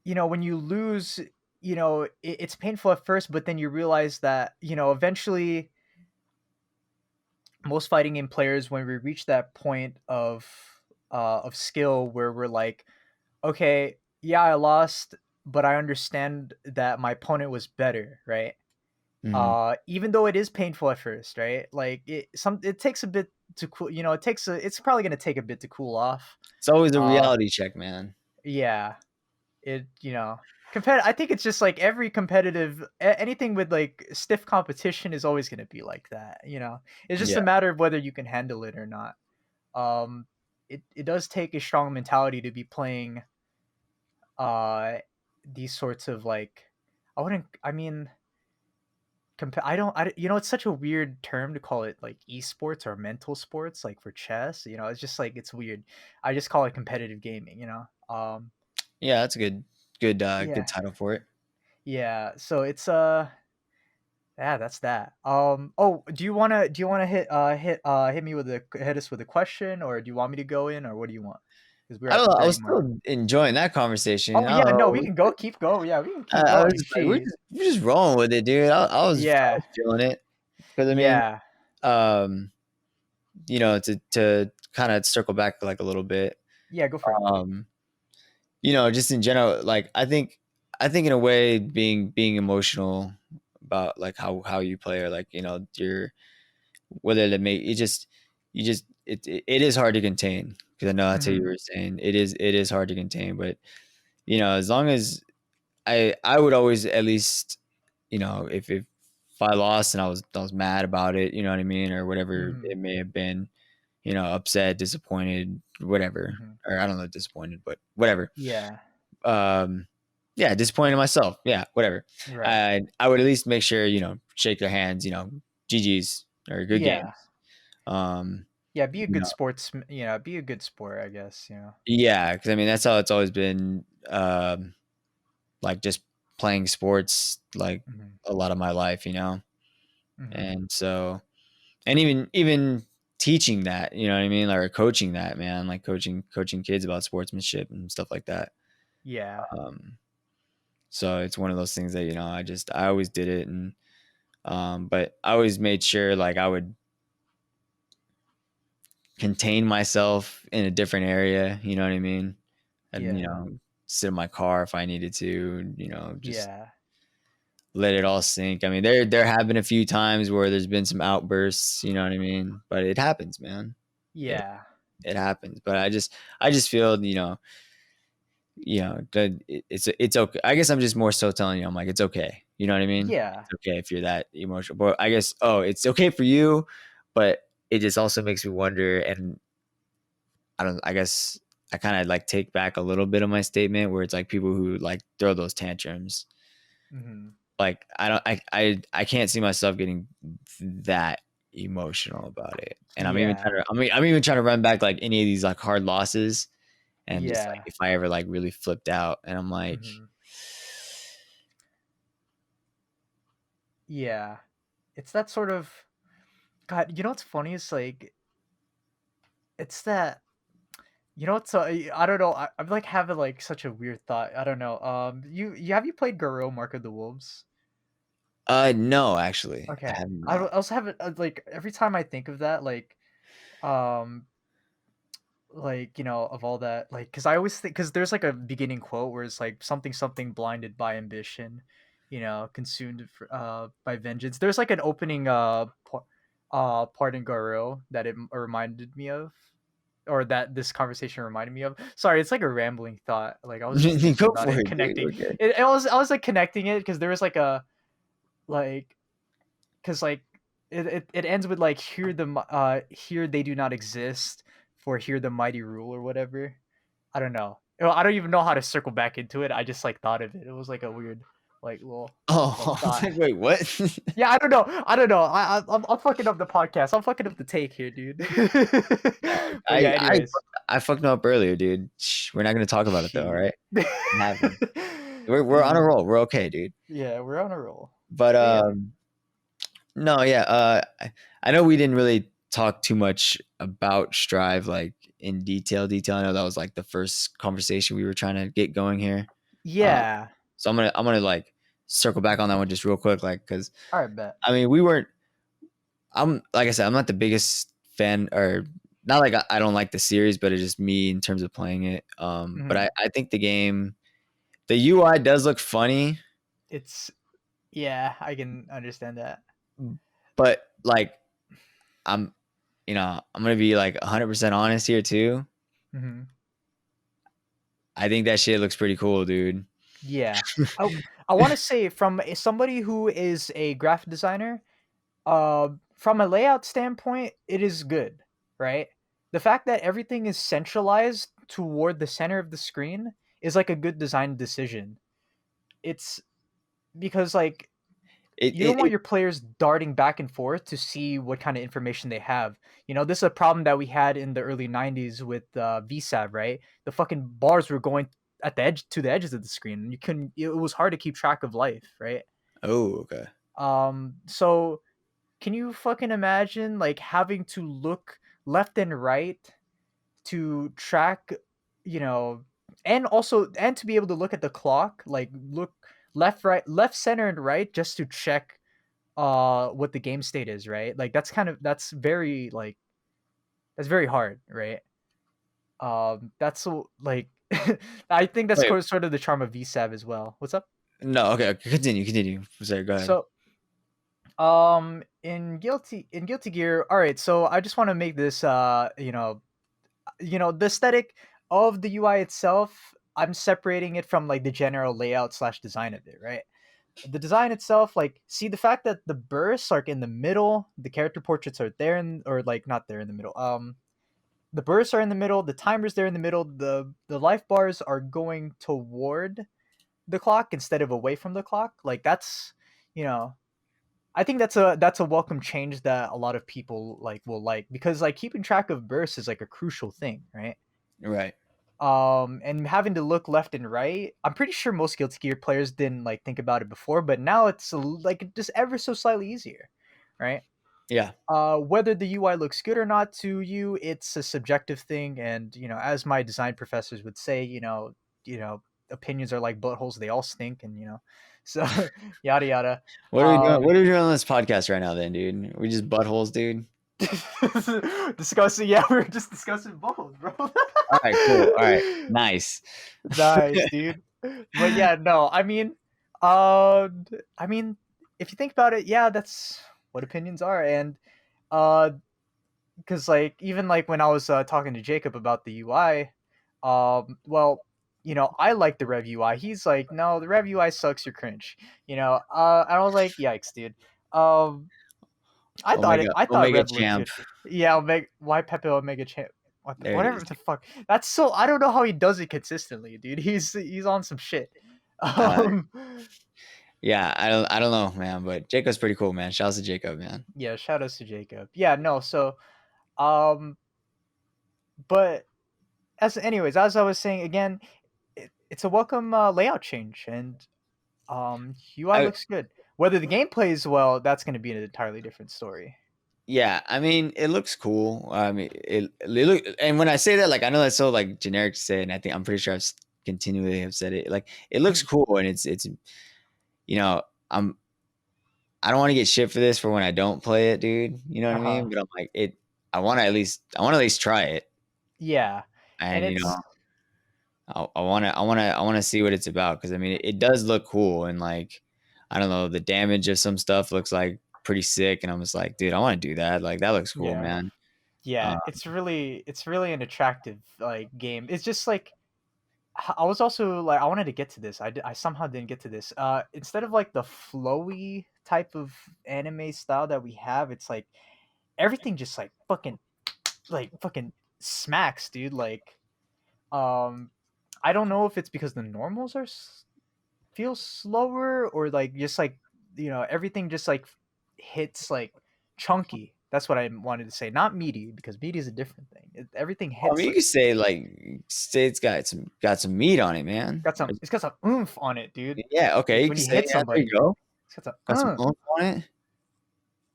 [SPEAKER 2] when you lose, it's painful at first, but then you realize that eventually most fighting game players, when we reach that point of skill where we're like, okay, yeah, I lost, but I understand that my opponent was better, right?
[SPEAKER 1] Mhm.
[SPEAKER 2] Even though it is painful at first, right? Like it takes a bit to cool, it's probably going to take a bit to cool off.
[SPEAKER 1] It's always a
[SPEAKER 2] uh
[SPEAKER 1] reality check, man.
[SPEAKER 2] yeah, it I think it's just like every competitive anything with like stiff competition is always going to be like that. It's just
[SPEAKER 1] Yeah.
[SPEAKER 2] a matter of whether you can handle it or not. um it does take a strong mentality to be playing uh these sorts of like I mean it's such a weird term to call it like esports or mental sports, like for chess. It's just like it's weird. I just call it competitive gaming.
[SPEAKER 1] Yeah, that's a good
[SPEAKER 2] Yeah.
[SPEAKER 1] title for it.
[SPEAKER 2] Yeah, so it's yeah, that's that. Oh, do you wanna hit me with a hit us with a question, or do you want me to go in, or what do you want? Because we're
[SPEAKER 1] I
[SPEAKER 2] at
[SPEAKER 1] don't
[SPEAKER 2] the
[SPEAKER 1] know. I
[SPEAKER 2] 30
[SPEAKER 1] was
[SPEAKER 2] mark.
[SPEAKER 1] still enjoying that conversation.
[SPEAKER 2] Oh
[SPEAKER 1] I
[SPEAKER 2] yeah,
[SPEAKER 1] don't
[SPEAKER 2] no,
[SPEAKER 1] know.
[SPEAKER 2] we can go, keep going. Yeah, we can keep
[SPEAKER 1] I was
[SPEAKER 2] going.
[SPEAKER 1] just like, we're
[SPEAKER 2] Jeez.
[SPEAKER 1] just we're just rolling with it, dude. I
[SPEAKER 2] Yeah,
[SPEAKER 1] was feeling it because I mean,
[SPEAKER 2] yeah,
[SPEAKER 1] um, to kind of circle back like a little bit,
[SPEAKER 2] yeah. Go for it.
[SPEAKER 1] um, just in general, like I think in a way being emotional about like how you play, or like your whether to make it just it is hard to contain, because I know that's how you
[SPEAKER 2] Hmm.
[SPEAKER 1] were saying it is hard to contain, but as long as I would always at least, if I lost and I was mad about it, you know what I mean, or whatever
[SPEAKER 2] Hmm.
[SPEAKER 1] it may have been, upset, disappointed, whatever,
[SPEAKER 2] Hmm.
[SPEAKER 1] or I don't know, disappointed, but whatever.
[SPEAKER 2] Yeah.
[SPEAKER 1] Um, yeah, disappointed in myself. Yeah, whatever.
[SPEAKER 2] Right.
[SPEAKER 1] I would at least make sure, shake their hands, GG's or good
[SPEAKER 2] Yeah.
[SPEAKER 1] games. Um,
[SPEAKER 2] Yeah. Be a
[SPEAKER 1] you
[SPEAKER 2] good
[SPEAKER 1] know,
[SPEAKER 2] sports. Be a good sport, I guess.
[SPEAKER 1] yeah, because I mean that's how it's always been. Like just playing sports like
[SPEAKER 2] Hmm.
[SPEAKER 1] a lot of my life,
[SPEAKER 2] Hmm.
[SPEAKER 1] and so and even teaching that, you know what I mean, like, or coaching that, man, like coaching kids about sportsmanship and stuff like that.
[SPEAKER 2] Yeah.
[SPEAKER 1] Um, so it's one of those things that I always did it, and but I always made sure like I would contain myself in a different area, you know what I mean, and
[SPEAKER 2] Yeah.
[SPEAKER 1] sit in my car if I needed to, just
[SPEAKER 2] Yeah.
[SPEAKER 1] let it all sink. I mean, there have been a few times where there's been some outbursts, you know what I mean? But it happens, man. It
[SPEAKER 2] Yeah.
[SPEAKER 1] it happens. But I just feel, that it's okay. I guess I'm just more so telling you, I'm like, it's okay. You know what I mean?
[SPEAKER 2] Yeah.
[SPEAKER 1] It's okay if you're that emotional. But I guess, it's okay for you, but it just also makes me wonder, and I guess I kind of like take back a little bit of my statement where it's like people who like throw those tantrums.
[SPEAKER 2] Hmm.
[SPEAKER 1] Like I don't I can't see myself getting that emotional about it. And
[SPEAKER 2] Yeah.
[SPEAKER 1] I'm even trying to run back like any of these like hard losses, and just like
[SPEAKER 2] Yeah.
[SPEAKER 1] if I ever like really flipped out and I'm like,
[SPEAKER 2] Hmm. Yeah. It's that sort of God. What's funny is like it's that it's I don't know. I'm like having like such a weird thought. I don't know. You have you played Garo Mark of the Wolves?
[SPEAKER 1] no, actually, I
[SPEAKER 2] Okay.
[SPEAKER 1] have
[SPEAKER 2] I
[SPEAKER 1] not.
[SPEAKER 2] also have like every time I think of that, um like of all that, like because I always think because there's like a beginning quote where it's like something something blinded by ambition, consumed by vengeance. There's like an opening part in Garo that it reminded me of, or that this conversation reminded me of. Sorry, it's like a rambling thought. Like I was just thinking
[SPEAKER 1] Go
[SPEAKER 2] about
[SPEAKER 1] for
[SPEAKER 2] it,
[SPEAKER 1] it, dude.
[SPEAKER 2] connecting
[SPEAKER 1] We're good.
[SPEAKER 2] it. I was like connecting it because there was like a like because like it ends with like here they do not exist, for here the mighty rule or whatever. I don't know. I don't even know how to circle back into it. I just like thought of it. It was like a weird like little
[SPEAKER 1] Oh, I was
[SPEAKER 2] thought.
[SPEAKER 1] like, wait, what?
[SPEAKER 2] Yeah, I don't know. I don't know. I'm fucking up the podcast. I'm fucking up the take here, dude. But yeah,
[SPEAKER 1] I
[SPEAKER 2] anyways.
[SPEAKER 1] I fucked up earlier, dude. Shh, we're not gonna talk about it though, all
[SPEAKER 2] Shit.
[SPEAKER 1] right? It happened. We're on a
[SPEAKER 2] Dude.
[SPEAKER 1] roll. We're okay, dude.
[SPEAKER 2] Yeah, we're on a roll.
[SPEAKER 1] But
[SPEAKER 2] But yeah.
[SPEAKER 1] no, yeah. I know we didn't really talk too much about Strive like in detail. I know that was like the first conversation we were trying to get going here. Uh,
[SPEAKER 2] Yeah.
[SPEAKER 1] so I'm gonna like circle back on that one just real quick, like because
[SPEAKER 2] All right, bet.
[SPEAKER 1] I mean we weren't. I'm like I said, I'm not the biggest fan, or not like I don't like the series, but it's just me in terms of playing it. But
[SPEAKER 2] Mhm.
[SPEAKER 1] I think the game, the UI does look funny,
[SPEAKER 2] It's yeah, I can understand that.
[SPEAKER 1] but like I'm, I'm gonna be like 100% honest here too.
[SPEAKER 2] Mhm.
[SPEAKER 1] I think that shit looks pretty cool, dude.
[SPEAKER 2] Yeah. I I want to say from somebody who is a graphic designer, from a layout standpoint, it is good, right? The fact that everything is centralized toward the center of the screen is like a good design decision. It's because like
[SPEAKER 1] It,
[SPEAKER 2] you don't
[SPEAKER 1] it,
[SPEAKER 2] want
[SPEAKER 1] it
[SPEAKER 2] your players darting back and forth to see what kind of information they have. This is a problem that we had in the early 90s with VSAV, right? The fucking bars were going at the edge to the edges of the screen. You couldn't it was hard to keep track of life, right?
[SPEAKER 1] oh, okay.
[SPEAKER 2] So can you fucking imagine like having to look left and right to track, you know, and to be able to look at the clock, like look left, right, left, center, and right just to check what the game state is, right? Like that's very like that's very hard, right? That's like I think that's
[SPEAKER 1] Wait,
[SPEAKER 2] sort of the charm of VSAV as well. What's up?
[SPEAKER 1] no, okay, continue. Sorry, go ahead.
[SPEAKER 2] So in Guilty Gear, all right, so I just want to make this the aesthetic of the UI itself, I'm separating it from like the general layout slash design of it, right? The design itself, like, see the fact that the bursts are in the middle, the character portraits are there, or like not there in the middle. The bursts are in the middle, the timers there in the middle, the life bars are going toward the clock instead of away from the clock. Like you know, I think that's a welcome change that a lot of people like will like, because like keeping track of bursts is like a crucial thing, right?
[SPEAKER 1] Right.
[SPEAKER 2] And having to look left and right, I'm pretty sure most Guilty Gear players didn't like think about it before, but now it's like just ever so slightly easier, right?
[SPEAKER 1] Yeah.
[SPEAKER 2] Whether the UI looks good or not to you, it's a subjective thing, and as my design professors would say, opinions are like buttholes, they all stink, and so yada yada.
[SPEAKER 1] What are we doing?
[SPEAKER 2] Um,
[SPEAKER 1] What are we doing on this podcast right now, then, dude? We just buttholes, dude.
[SPEAKER 2] discussing, yeah, we were just discussing buttholes, bro.
[SPEAKER 1] All right, cool. All right, nice.
[SPEAKER 2] Nice, dude. But yeah, no, uh, I mean, if you think about it, yeah, that's what opinions are, and uh, because like even like when I was talking to Jacob about the UI, well, I like the Rev UI. He's like, no, the Rev UI sucks. You're cringe. And I was like, yikes, dude. Um, I thought
[SPEAKER 1] Omega
[SPEAKER 2] Rev looked
[SPEAKER 1] champ.
[SPEAKER 2] good. Yeah, why Pepe Omega champ?
[SPEAKER 1] There it
[SPEAKER 2] Whatever
[SPEAKER 1] is.
[SPEAKER 2] the fuck. That's so I don't know how he does it consistently, dude. He's on some shit.
[SPEAKER 1] Uh,
[SPEAKER 2] Um,
[SPEAKER 1] yeah, I don't know, man, but Jacob's pretty cool, man. Shouts to Jacob, man.
[SPEAKER 2] yeah, shout outs to Jacob. Yeah, no, so um, but as I was saying again, it's a welcome layout change, and UI
[SPEAKER 1] I
[SPEAKER 2] looks good. Whether the game plays well, that's going to be an entirely different story.
[SPEAKER 1] Yeah, I mean, it looks cool. I mean, it look, and when I say that, like, I know that's so like generic to say, and I think I'm pretty sure continually have said it. Like, it looks
[SPEAKER 2] Mhm.
[SPEAKER 1] cool, and it's you know, I'm I don't want to get shit for this for when I don't play it, dude. You know what I
[SPEAKER 2] Uh-huh.
[SPEAKER 1] mean? But I'm like, I want to at least try it,
[SPEAKER 2] Yeah. And
[SPEAKER 1] and
[SPEAKER 2] it's
[SPEAKER 1] I want to see what it's about, because I mean, it does look cool, and like, I don't know, the damage of some stuff looks like pretty sick, and I'm just like, dude, I want to do that. Like, that looks cool,
[SPEAKER 2] yeah.
[SPEAKER 1] man.
[SPEAKER 2] Yeah,
[SPEAKER 1] Uh,
[SPEAKER 2] it's really an attractive like game. It's just like I was also like I wanted to get to this. I somehow didn't get to this. Instead of like the flowy type of anime style that we have, it's like everything just like fucking smacks, dude. Like, um, I don't know if it's because the normals feel slower or like just like everything just like hits like chunky. That's what I wanted to say, not meaty because meaty is a different thing. Everything
[SPEAKER 1] I mean,
[SPEAKER 2] hits
[SPEAKER 1] you
[SPEAKER 2] like
[SPEAKER 1] could say say it's got some meat on it, man.
[SPEAKER 2] it's got some oomph on it, dude.
[SPEAKER 1] Yeah, okay,
[SPEAKER 2] Like
[SPEAKER 1] you
[SPEAKER 2] when
[SPEAKER 1] could
[SPEAKER 2] you
[SPEAKER 1] say
[SPEAKER 2] hit
[SPEAKER 1] yeah. There
[SPEAKER 2] somebody,
[SPEAKER 1] you go.
[SPEAKER 2] it's got some
[SPEAKER 1] Got some oomph on it.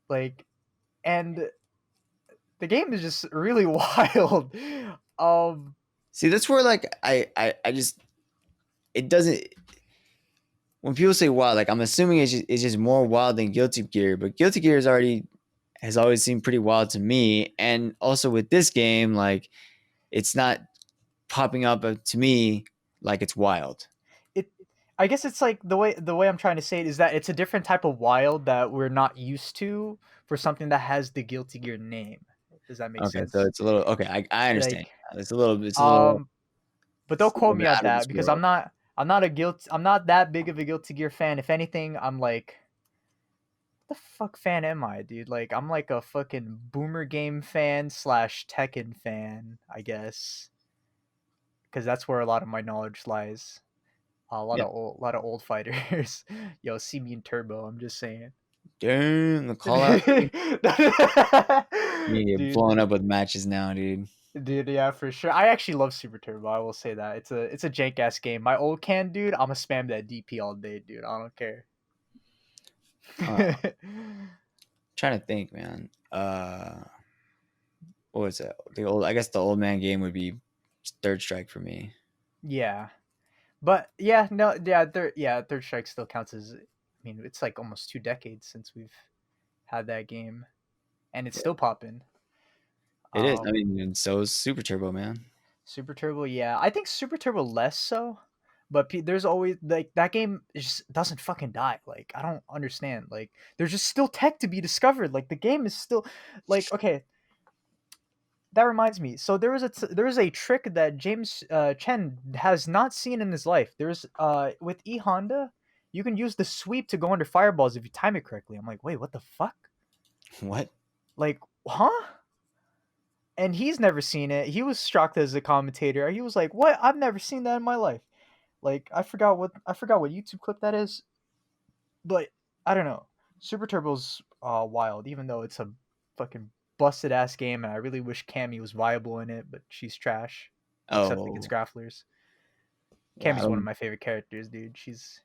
[SPEAKER 2] like, and the game is just really wild. Um,
[SPEAKER 1] See, that's where like I just it doesn't. When people say wild, like I'm assuming it's just more wild than Guilty Gear, but Guilty Gear has always seemed pretty wild to me, and also with this game, like it's not popping up to me like it's wild.
[SPEAKER 2] it, I guess it's like the way I'm trying to say it is that it's a different type of wild that we're not used to for something that has the Guilty Gear name. Does that make
[SPEAKER 1] Okay, so
[SPEAKER 2] sense?
[SPEAKER 1] it's a little okay. I understand.
[SPEAKER 2] Like,
[SPEAKER 1] It's a little
[SPEAKER 2] um, but don't quote me on
[SPEAKER 1] out of
[SPEAKER 2] that
[SPEAKER 1] this
[SPEAKER 2] because
[SPEAKER 1] world.
[SPEAKER 2] I'm not that big of a Guilty Gear fan. If anything, I'm like, what the fuck fan am I, dude? Like, I'm like a fucking boomer game fan slash Tekken fan, I guess, because that's where a lot of my knowledge lies.
[SPEAKER 1] Yeah,
[SPEAKER 2] A lot of old fighters. Yo, see me in Turbo. I'm just saying,
[SPEAKER 1] damn the call out.
[SPEAKER 2] dude.
[SPEAKER 1] Yeah, blowing up with matches now, dude.
[SPEAKER 2] Dude, yeah, for sure. I actually love Super Turbo. I will say that it's a jank ass game. My old can, dude. I'ma spam that DP all day, dude. I don't care.
[SPEAKER 1] Uh, trying to think, man. What was it? I guess the old man game would be Third Strike for me.
[SPEAKER 2] Yeah, but yeah, no, yeah, Third Strike still counts as. I mean, it's like almost 2 decades since we've had that game, and it's still popping.
[SPEAKER 1] It is. I
[SPEAKER 2] Um,
[SPEAKER 1] mean, and so is Super Turbo, man.
[SPEAKER 2] Super Turbo, yeah. I think Super Turbo less so, but there's always like that game just doesn't fucking die. Like I don't understand. Like there's just still tech to be discovered. Like the game is still like okay. That reminds me. So there was a trick that James Chen has not seen in his life. There's with E Honda, you can use the sweep to go under fireballs if you time it correctly. I'm like, wait, what the fuck?
[SPEAKER 1] What?
[SPEAKER 2] Like, huh? And he's never seen it. He was shocked as a commentator. He was like, "What? I've never seen that in my life." Like I forgot what YouTube clip that is, but I don't know. Super Turbo's wild, even though it's a fucking busted ass game, and I really wish Cammy was viable in it, but she's trash. Except against
[SPEAKER 1] Oh,
[SPEAKER 2] Grapplers.
[SPEAKER 1] yeah. I
[SPEAKER 2] Cammy's one of
[SPEAKER 1] don't.
[SPEAKER 2] my favorite characters, dude. She's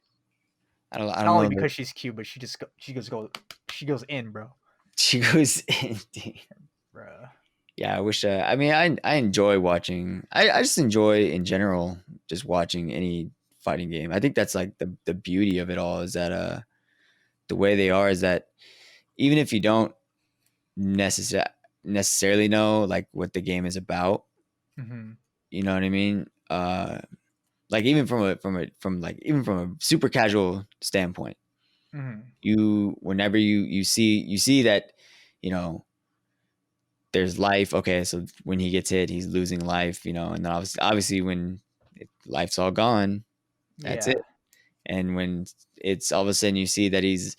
[SPEAKER 1] I
[SPEAKER 2] not
[SPEAKER 1] don't
[SPEAKER 2] only
[SPEAKER 1] know that
[SPEAKER 2] because she's cute, but she goes in, bro.
[SPEAKER 1] she goes in.
[SPEAKER 2] Bruh.
[SPEAKER 1] Yeah, I wish. I mean, I enjoy watching. I just enjoy in general just watching any fighting game. I think that's like the beauty of it all is that the way they are is that even if you don't necessar- necessarily know like what the game is about,
[SPEAKER 2] Mm-hmm.
[SPEAKER 1] you know what I mean? Like even from a super casual standpoint,
[SPEAKER 2] Mm-hmm.
[SPEAKER 1] whenever you see that, you know, there's life. Okay, so when he gets hit, he's losing life, and then obviously when life's all gone, that's it.
[SPEAKER 2] Yeah.
[SPEAKER 1] And when it's all of a sudden you see that he's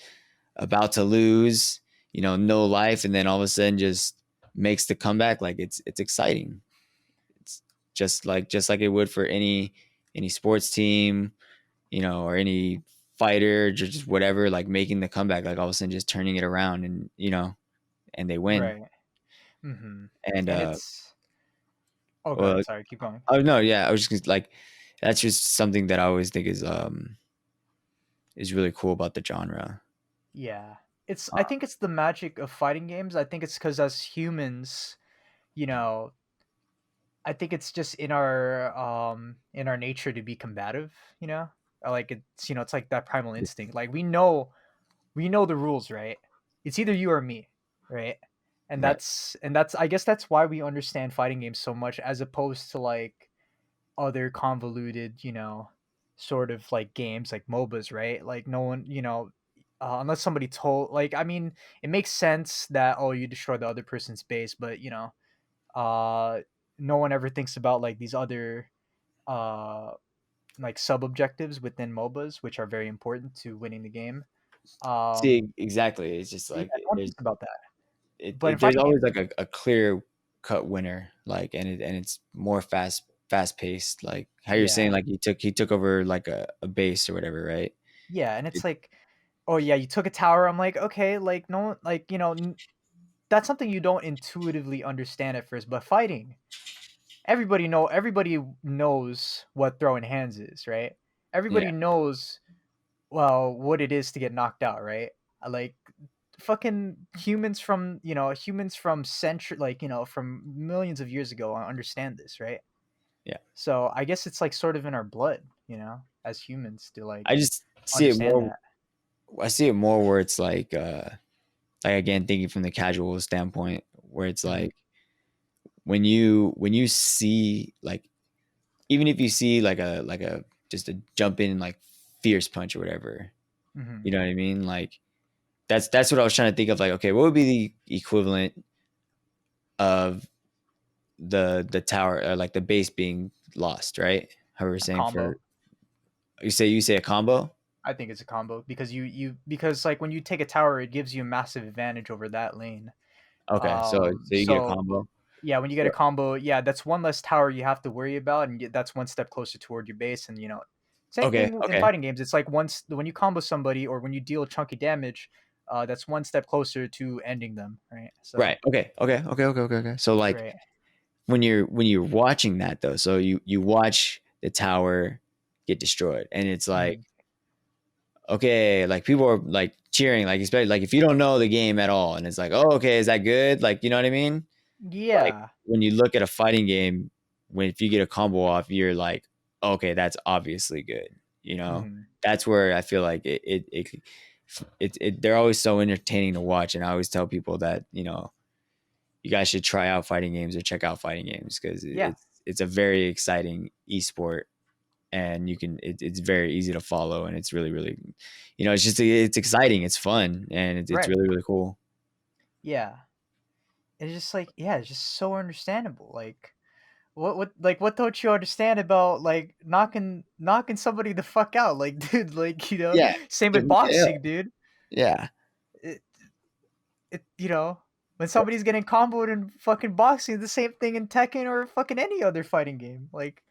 [SPEAKER 1] about to lose, no life, and then all of a sudden just makes the comeback, like it's exciting. It's just like it would for any sports team, or any fighter, or just whatever, like making the comeback, like all of a sudden just turning it around and and they win.
[SPEAKER 2] Right. Mm-hmm.
[SPEAKER 1] And
[SPEAKER 2] And it's oh
[SPEAKER 1] well,
[SPEAKER 2] god, sorry, keep going.
[SPEAKER 1] oh no, yeah, I was just like, that's just something that I always think is really cool about the genre.
[SPEAKER 2] Yeah. I
[SPEAKER 1] Uh,
[SPEAKER 2] think it's the magic of fighting games. I think it's because as humans, you know, I think it's just in our nature to be combative, you know? Like it's it's like that primal instinct. Like we know the rules, right? It's either you or me, right?
[SPEAKER 1] right.
[SPEAKER 2] And that's I guess that's why we understand fighting games so much as opposed to like other convoluted, sort of like games like MOBAs, right? Like no one, unless somebody told, like, I mean, it makes sense that, oh, you destroy the other person's base, but, uh, no one ever thinks about like these other, uh, like sub objectives within MOBAs, which are very important to winning the game. Um,
[SPEAKER 1] See, exactly. It's just
[SPEAKER 2] yeah,
[SPEAKER 1] like
[SPEAKER 2] no one thinks about that. But in
[SPEAKER 1] there's
[SPEAKER 2] fighting games,
[SPEAKER 1] always like a clear cut winner, like, and it's more fast paced. Like how you're saying,
[SPEAKER 2] yeah,
[SPEAKER 1] like he took over like a base or whatever, right?
[SPEAKER 2] yeah, and
[SPEAKER 1] It,
[SPEAKER 2] it's like, oh yeah, you took a tower. I'm like, okay, like no, like that's something you don't intuitively understand at first. But fighting, everybody knows what throwing hands is, right?
[SPEAKER 1] yeah,
[SPEAKER 2] Everybody knows well what it is to get knocked out, right? Like fucking humans from century like from millions of years ago understand this, right?
[SPEAKER 1] yeah.
[SPEAKER 2] So I guess it's like sort of in our blood, as humans to like
[SPEAKER 1] I just see it
[SPEAKER 2] understand
[SPEAKER 1] more.
[SPEAKER 2] that.
[SPEAKER 1] I see it more where it's like again thinking from the casual standpoint, where it's
[SPEAKER 2] Hmm.
[SPEAKER 1] like when you see like even if you see like a just a jump in like fierce punch or whatever,
[SPEAKER 2] Hmm.
[SPEAKER 1] you know what I mean? Like that's what I was trying to think of. Like, okay, what would be the equivalent of the tower or like the base being lost, right? How we were
[SPEAKER 2] A
[SPEAKER 1] saying for
[SPEAKER 2] combo.
[SPEAKER 1] you say a combo.
[SPEAKER 2] I think it's a combo because because like when you take a tower, it gives you a massive advantage over that lane.
[SPEAKER 1] Okay, so you get a
[SPEAKER 2] So
[SPEAKER 1] combo.
[SPEAKER 2] yeah, when you get a
[SPEAKER 1] Right.
[SPEAKER 2] combo, yeah, that's one less tower you have to worry about, and that's one step closer toward your base. And same
[SPEAKER 1] Okay,
[SPEAKER 2] thing in
[SPEAKER 1] okay,
[SPEAKER 2] fighting games. It's like once when you combo somebody or when you deal chunky damage, that's one step closer to ending them, right? So
[SPEAKER 1] right. Okay. So like
[SPEAKER 2] right.
[SPEAKER 1] when you're watching that though, so you watch the tower get destroyed, and it's like
[SPEAKER 2] Hmm.
[SPEAKER 1] okay, like people are like cheering, like especially like if you don't know the game at all, and it's like oh okay, is that good? Like you know what I mean? Like
[SPEAKER 2] Yeah.
[SPEAKER 1] when you look at a fighting game, when if you get a combo off, you're like okay, that's obviously good. You know,
[SPEAKER 2] Hmm.
[SPEAKER 1] that's where I feel like they're always so entertaining to watch, and I always tell people that you guys should try out fighting games or check out fighting games because
[SPEAKER 2] Yeah.
[SPEAKER 1] it's a very exciting esport, and it's very easy to follow, and it's really it's just it's exciting, it's fun, and it's
[SPEAKER 2] Right.
[SPEAKER 1] really cool.
[SPEAKER 2] Yeah. It's just like yeah, it's just so understandable. Like what don't you understand about like knocking somebody the fuck out? Like dude, like
[SPEAKER 1] Yeah,
[SPEAKER 2] same with
[SPEAKER 1] give 'em KO.
[SPEAKER 2] boxing, dude.
[SPEAKER 1] Yeah,
[SPEAKER 2] It, when somebody's getting comboed in fucking boxing, the same thing in Tekken or fucking any other fighting game. Like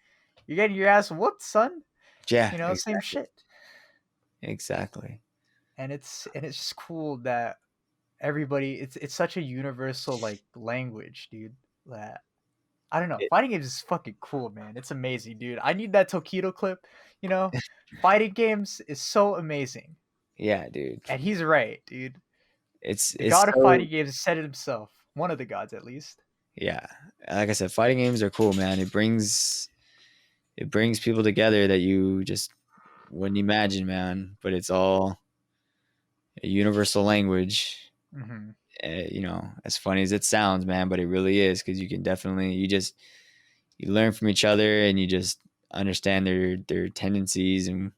[SPEAKER 2] you're getting your ass whooped, son.
[SPEAKER 1] yeah,
[SPEAKER 2] Same
[SPEAKER 1] exactly,
[SPEAKER 2] shit.
[SPEAKER 1] exactly.
[SPEAKER 2] And it's just cool that everybody it's such a universal like language, dude. That I don't know.
[SPEAKER 1] It,
[SPEAKER 2] Fighting games is fucking cool, man. It's amazing, dude. I need that Tokido clip. You know, fighting games is so amazing,
[SPEAKER 1] yeah, dude,
[SPEAKER 2] and he's right, dude. The
[SPEAKER 1] it's
[SPEAKER 2] god of
[SPEAKER 1] so
[SPEAKER 2] fighting games said it himself. One of the gods, at least.
[SPEAKER 1] yeah. Like I said, fighting games are cool, man. It brings people together that you just wouldn't imagine, man. But it's all a universal language.
[SPEAKER 2] Hmm.
[SPEAKER 1] As funny as it sounds, man, but it really is because you can definitely you learn from each other, and you just understand their tendencies, and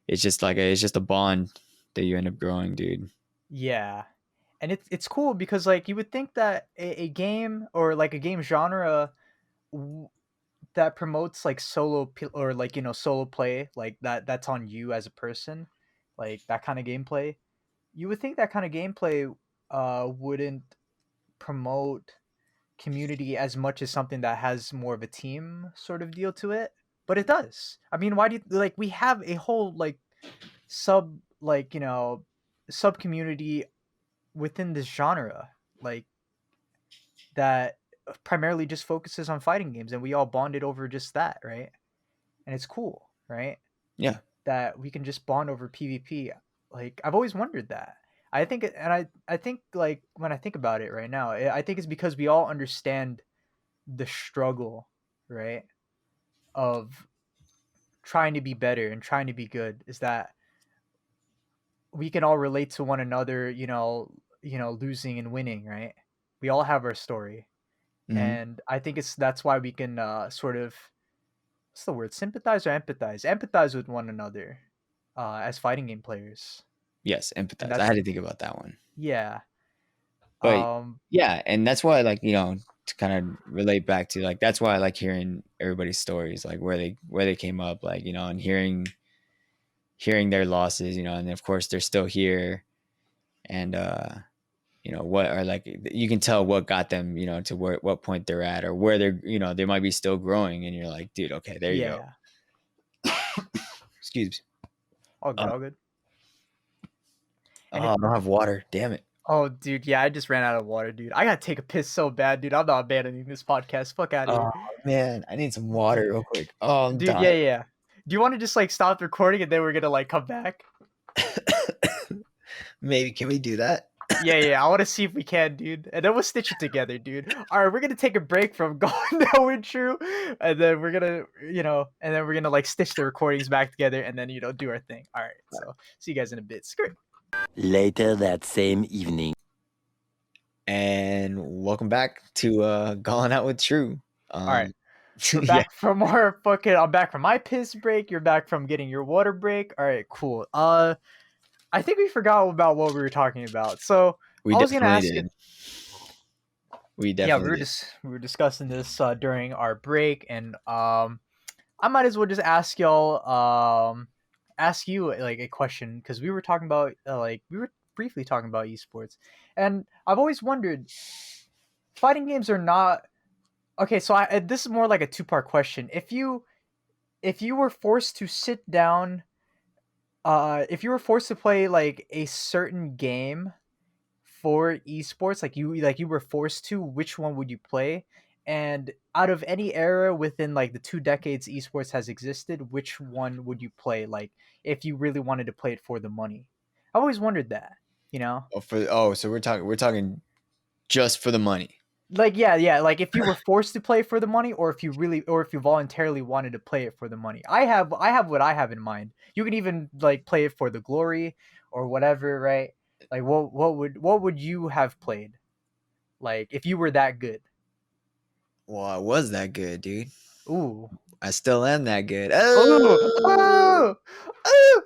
[SPEAKER 1] it's just a bond that you end up growing, dude.
[SPEAKER 2] Yeah, and it's cool because like you would think that a game or like a game genre w- that promotes like or like solo play like that's on you as a person, like that kind of gameplay. You would think that kind of gameplay wouldn't promote community as much as something that has more of a team sort of deal to it, but it does. I mean, why do you like we have a whole like sub like sub community within this genre like that primarily just focuses on fighting games, and we all bonded over just that, right? And it's cool, right?
[SPEAKER 1] Yeah.
[SPEAKER 2] That we can just bond over PvP. Like I've always wondered that. I think like when I think about it right now, I think it's because we all understand the struggle, right? Of trying to be better and trying to be good is that we can all relate to one another, losing and winning, right? We all have our story.
[SPEAKER 1] Hmm.
[SPEAKER 2] And I think that's why we can sort of what's the word? Sympathize or empathize? Empathize with one another as fighting game players.
[SPEAKER 1] Yes,
[SPEAKER 2] And
[SPEAKER 1] empathize. I
[SPEAKER 2] that's
[SPEAKER 1] had to think about that one.
[SPEAKER 2] yeah.
[SPEAKER 1] But
[SPEAKER 2] Um
[SPEAKER 1] yeah, and that's why like, to kind of relate back to like that's why I like hearing everybody's stories, like where they came up, like, and hearing hearing their losses, and of course they're still here, and what are like you can tell what got them, to what point they're at, or where they're, they might be still growing, and you're like, dude, okay, there you go.
[SPEAKER 2] Yeah.
[SPEAKER 1] Excuse me.
[SPEAKER 2] All good, all good. And
[SPEAKER 1] I don't have water. Damn it.
[SPEAKER 2] oh, dude, yeah, I just ran out of water, dude. I gotta take a piss so bad, dude. I'm not abandoning this podcast. Fuck out of
[SPEAKER 1] Oh
[SPEAKER 2] here.
[SPEAKER 1] man, I need some water real quick. Oh, I'm
[SPEAKER 2] Dude,
[SPEAKER 1] dying.
[SPEAKER 2] yeah. Do you want to just like stop recording and then we're gonna like come back?
[SPEAKER 1] Maybe, can we do that?
[SPEAKER 2] Yeah. I want to see if we can, dude. And then we'll stitch it together, dude. All right, we're gonna take a break from going down with True, and then we're gonna, and then we're gonna like stitch the recordings back together, and then do our thing. All right, so see you guys in a bit. Screw.
[SPEAKER 3] Later that same evening.
[SPEAKER 1] And welcome back to Going Out with True.
[SPEAKER 2] All right. We're
[SPEAKER 1] Yeah.
[SPEAKER 2] back from our fucking. I'm back from my piss break. You're back from getting your water break. All right, cool. I think we forgot about what we were talking about. So
[SPEAKER 1] We
[SPEAKER 2] I was gonna ask
[SPEAKER 1] definitely
[SPEAKER 2] you.
[SPEAKER 1] did. We
[SPEAKER 2] Yeah,
[SPEAKER 1] definitely did.
[SPEAKER 2] we were discussing this during our break, and I might as well just ask y'all ask you like a question, because we were talking about we were briefly talking about esports, and I've always wondered, fighting games are not okay. So this is more like a two-part question. If you were forced to sit down, if you were forced to play like a certain game for esports, like you were forced to, which one would you play? And out of any era within like the 2 decades esports has existed, which one would you play, like if you really wanted to play it for the money? I've always wondered that,
[SPEAKER 1] So we're talking just for the money.
[SPEAKER 2] like yeah, like if you were forced to play for the money, or if you voluntarily wanted to play it for the money. I have what I have in mind. You can even like play it for the glory or whatever, right? Like what would you have played, like if you were that good?
[SPEAKER 1] Well, I was that good, dude.
[SPEAKER 2] Ooh.
[SPEAKER 1] I still am that good.
[SPEAKER 2] Ooh.
[SPEAKER 1] Oh!
[SPEAKER 2] Ooh.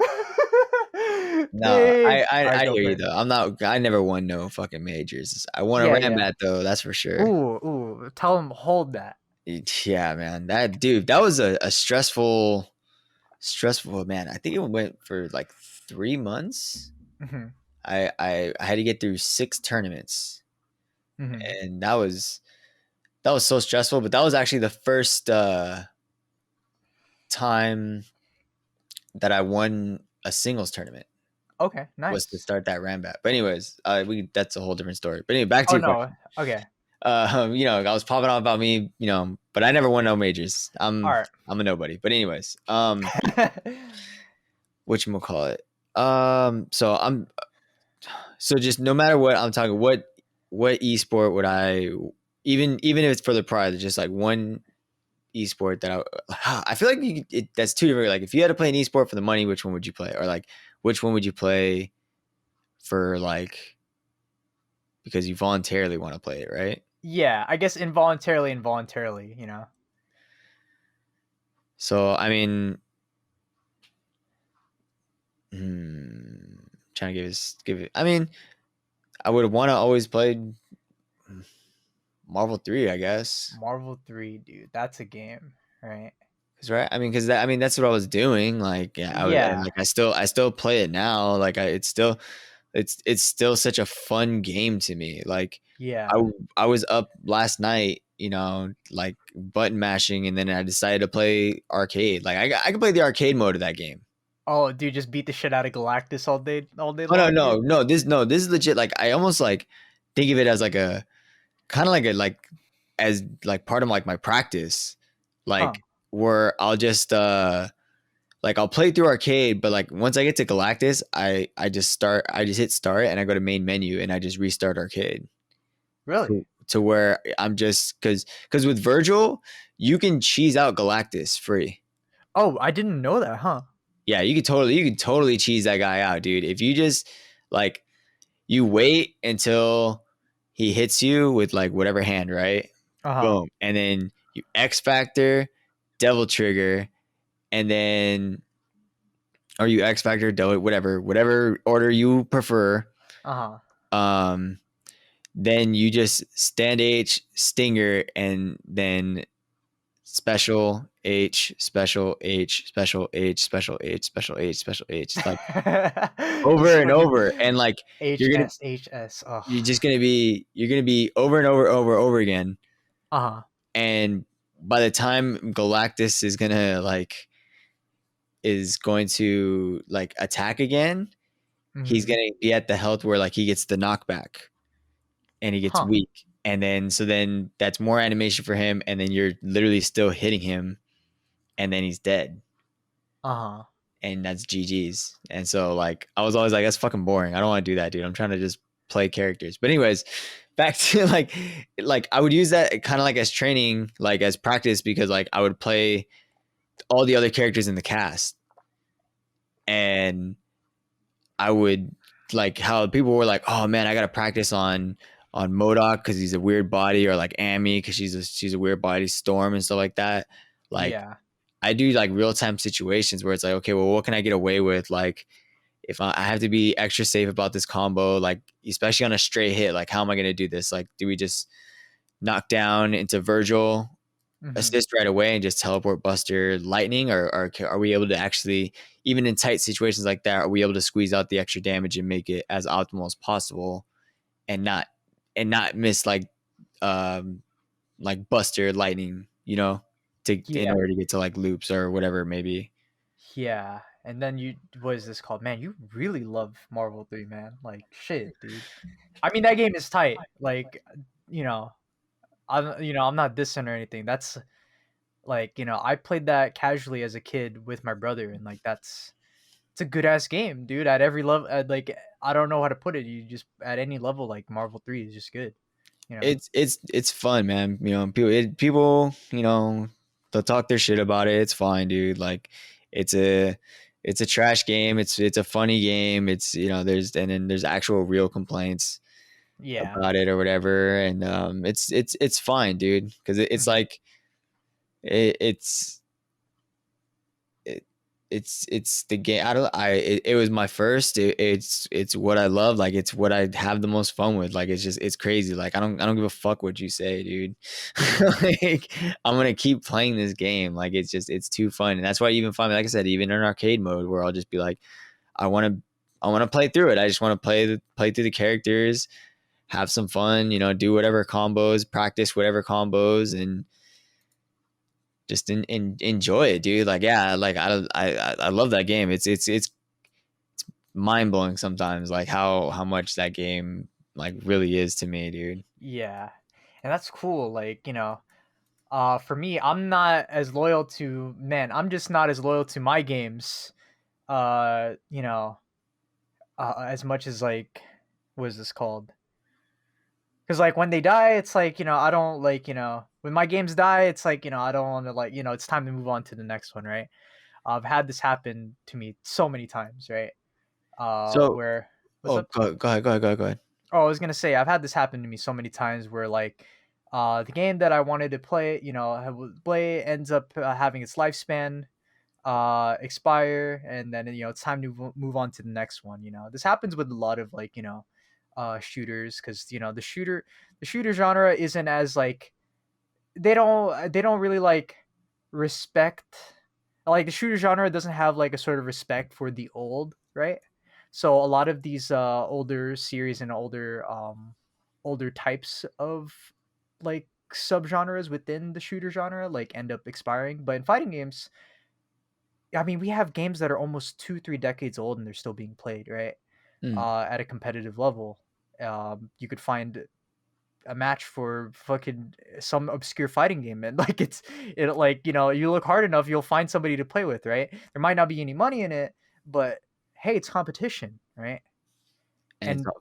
[SPEAKER 1] No,
[SPEAKER 2] Dang.
[SPEAKER 1] I
[SPEAKER 2] Alright, go
[SPEAKER 1] hear
[SPEAKER 2] for
[SPEAKER 1] you
[SPEAKER 2] it.
[SPEAKER 1] though. I never won no fucking majors. I won a
[SPEAKER 2] Yeah.
[SPEAKER 1] Rambat though, that's for sure.
[SPEAKER 2] Ooh. Tell him hold that.
[SPEAKER 1] Yeah, man. That was a stressful man. I think it went for like 3 months.
[SPEAKER 2] Mm-hmm.
[SPEAKER 1] I had to get through 6 tournaments,
[SPEAKER 2] Mm-hmm.
[SPEAKER 1] and that was so stressful. But that was actually the first time that I won a singles tournament.
[SPEAKER 2] Okay,
[SPEAKER 1] Was to
[SPEAKER 2] nice.
[SPEAKER 1] start that Rambat. But anyways, that's a whole different story. But anyway, back to
[SPEAKER 2] Oh
[SPEAKER 1] your question.
[SPEAKER 2] no. Okay.
[SPEAKER 1] I was popping off about me, but I never won no majors.
[SPEAKER 2] Alright.
[SPEAKER 1] I'm a nobody. But anyways, whatchamacallit? So just no matter what I'm talking, what esport would I, even if it's for the prize, just like one esport that I feel like that's two different. Like if you had to play an esport for the money, which one would you play? Or like which one would you play for like because you voluntarily want to play it, right?
[SPEAKER 2] Yeah, I guess involuntarily.
[SPEAKER 1] So I mean, trying to give it. I mean, I would want to always play Marvel 3, I guess.
[SPEAKER 2] Marvel 3, dude. That's a game, right?
[SPEAKER 1] Right. I mean, that's what I was doing. Like, yeah, and like I still play it now. Like, it's still such a fun game to me. Like,
[SPEAKER 2] Yeah.
[SPEAKER 1] I was up last night, like button mashing, and then I decided to play arcade. Like, I could play the arcade mode of that game.
[SPEAKER 2] Oh, dude, just beat the shit out of Galactus all day
[SPEAKER 1] Oh
[SPEAKER 2] long.
[SPEAKER 1] no, this is legit. Like, I almost like think of it as like a kind of like as like part of like my practice, like where I'll just like I'll play through arcade, but like once I get to Galactus, I just hit start and I go to main menu and I just restart arcade.
[SPEAKER 2] Really?
[SPEAKER 1] To where I'm just because with Virgil, you can cheese out Galactus free.
[SPEAKER 2] Oh, I didn't know that, huh?
[SPEAKER 1] Yeah, you could totally cheese that guy out, dude. If you just like you wait until he hits you with like whatever hand, right? Boom. And then you X Factor, Devil Trigger, and then or you X Factor, Devil, whatever order you prefer. Then you just stand H, Stinger, and then special H, special H, special H, special H, special H, special H. It's like over
[SPEAKER 2] Just
[SPEAKER 1] and
[SPEAKER 2] fucking
[SPEAKER 1] over, and like you're gonna
[SPEAKER 2] HS. Oh.
[SPEAKER 1] you're gonna be over and over again,
[SPEAKER 2] Uh-huh.
[SPEAKER 1] and by the time Galactus is going to like attack again, he's
[SPEAKER 2] Mhm.
[SPEAKER 1] gonna be at the health where like he gets the knockback and he gets
[SPEAKER 2] Huh.
[SPEAKER 1] weak, and then that's more animation for him, and then you're literally still hitting him, and then he's dead,
[SPEAKER 2] Uh-huh.
[SPEAKER 1] and that's GG's. And so like I was always like, that's fucking boring. I don't want to do that, dude. I'm trying to just play characters. But anyways, back to like I would use that kind of like as training, like as practice, because like I would play all the other characters in the cast, and I would like how people were like, oh man, I gotta practice on Modoc because he's a weird body, or like Amy because she's a weird body, Storm and stuff like that. Like
[SPEAKER 2] Yeah.
[SPEAKER 1] I do like real time situations where it's like, okay, well, what can I get away with? Like if I have to be extra safe about this combo, like especially on a straight hit, like how am I gonna do this? Like, do we just knock down into Virgil,
[SPEAKER 2] Mhm.
[SPEAKER 1] assist right away, and just teleport Buster Lightning, or are we able to actually, even in tight situations like that, are we able to squeeze out the extra damage and make it as optimal as possible, and not miss like Buster Lightning, to in
[SPEAKER 2] Yeah.
[SPEAKER 1] order to get to like loops or whatever it may be.
[SPEAKER 2] Yeah. And then what is this called? Man, you really love Marvel 3, man. Like shit, dude. I mean, that game is tight. Like, you know, I'm not dissing or anything. That's like, I played that casually as a kid with my brother, and like it's a good ass game, dude. At every level, like I don't know how to put it. You just at any level, like Marvel 3 is just good. You know.
[SPEAKER 1] It's fun, man. People, they'll talk their shit about it. It's fine, dude. Like it's a it's a trash game. It's a funny game. It's and then there's actual real complaints
[SPEAKER 2] Yeah.
[SPEAKER 1] about it or whatever, and it's fine, dude, because it's
[SPEAKER 2] Mhm.
[SPEAKER 1] like it, it's it, it's the game. It was my first. It's what I love. Like it's what I have the most fun with. Like it's crazy. Like I don't give a fuck what you say, dude.
[SPEAKER 2] Mhm.
[SPEAKER 1] Like I'm gonna keep playing this game. Like it's too fun, and that's why I even find, like I said, even in arcade mode, where I'll just be like, I want to I want to play through it. I just want to play through the characters, have some fun, do whatever combos, practice whatever combos, and just enjoy it, dude. Like, yeah, like I love that game. It's mind blowing sometimes, like how much that game like really is to me, dude.
[SPEAKER 2] Yeah. And that's cool. Like, for me, I'm not as loyal to man. I'm just not as loyal to my games. Uh, you know, as much as like, what is this called? Because like when they die, it's like I don't like when my games die, it's like I don't want to like it's time to move on to the next one, right? I've had this happen to me so many times, right?
[SPEAKER 1] So,
[SPEAKER 2] Where what's
[SPEAKER 1] oh,
[SPEAKER 2] up?
[SPEAKER 1] go ahead.
[SPEAKER 2] Oh, I was gonna say I've had this happen to me so many times where like, the game that I wanted to play, play ends up having its lifespan expire, and then it's time to move on to the next one. This happens with a lot of like shooters, because the shooter genre isn't as like they don't really like respect, like the shooter genre doesn't have like a sort of respect for the old, right? So a lot of these older series and older types of like subgenres within the shooter genre like end up expiring. But in fighting games, I mean, we have games that are almost 2-3 decades old and they're still being played, right?
[SPEAKER 1] Mm.
[SPEAKER 2] At a competitive level. You could find a match for fucking some obscure fighting game, and like it like you look hard enough, you'll find somebody to play with, right? There might not be any money in it, but hey, it's competition, right?
[SPEAKER 1] And it's
[SPEAKER 2] And
[SPEAKER 1] all fun.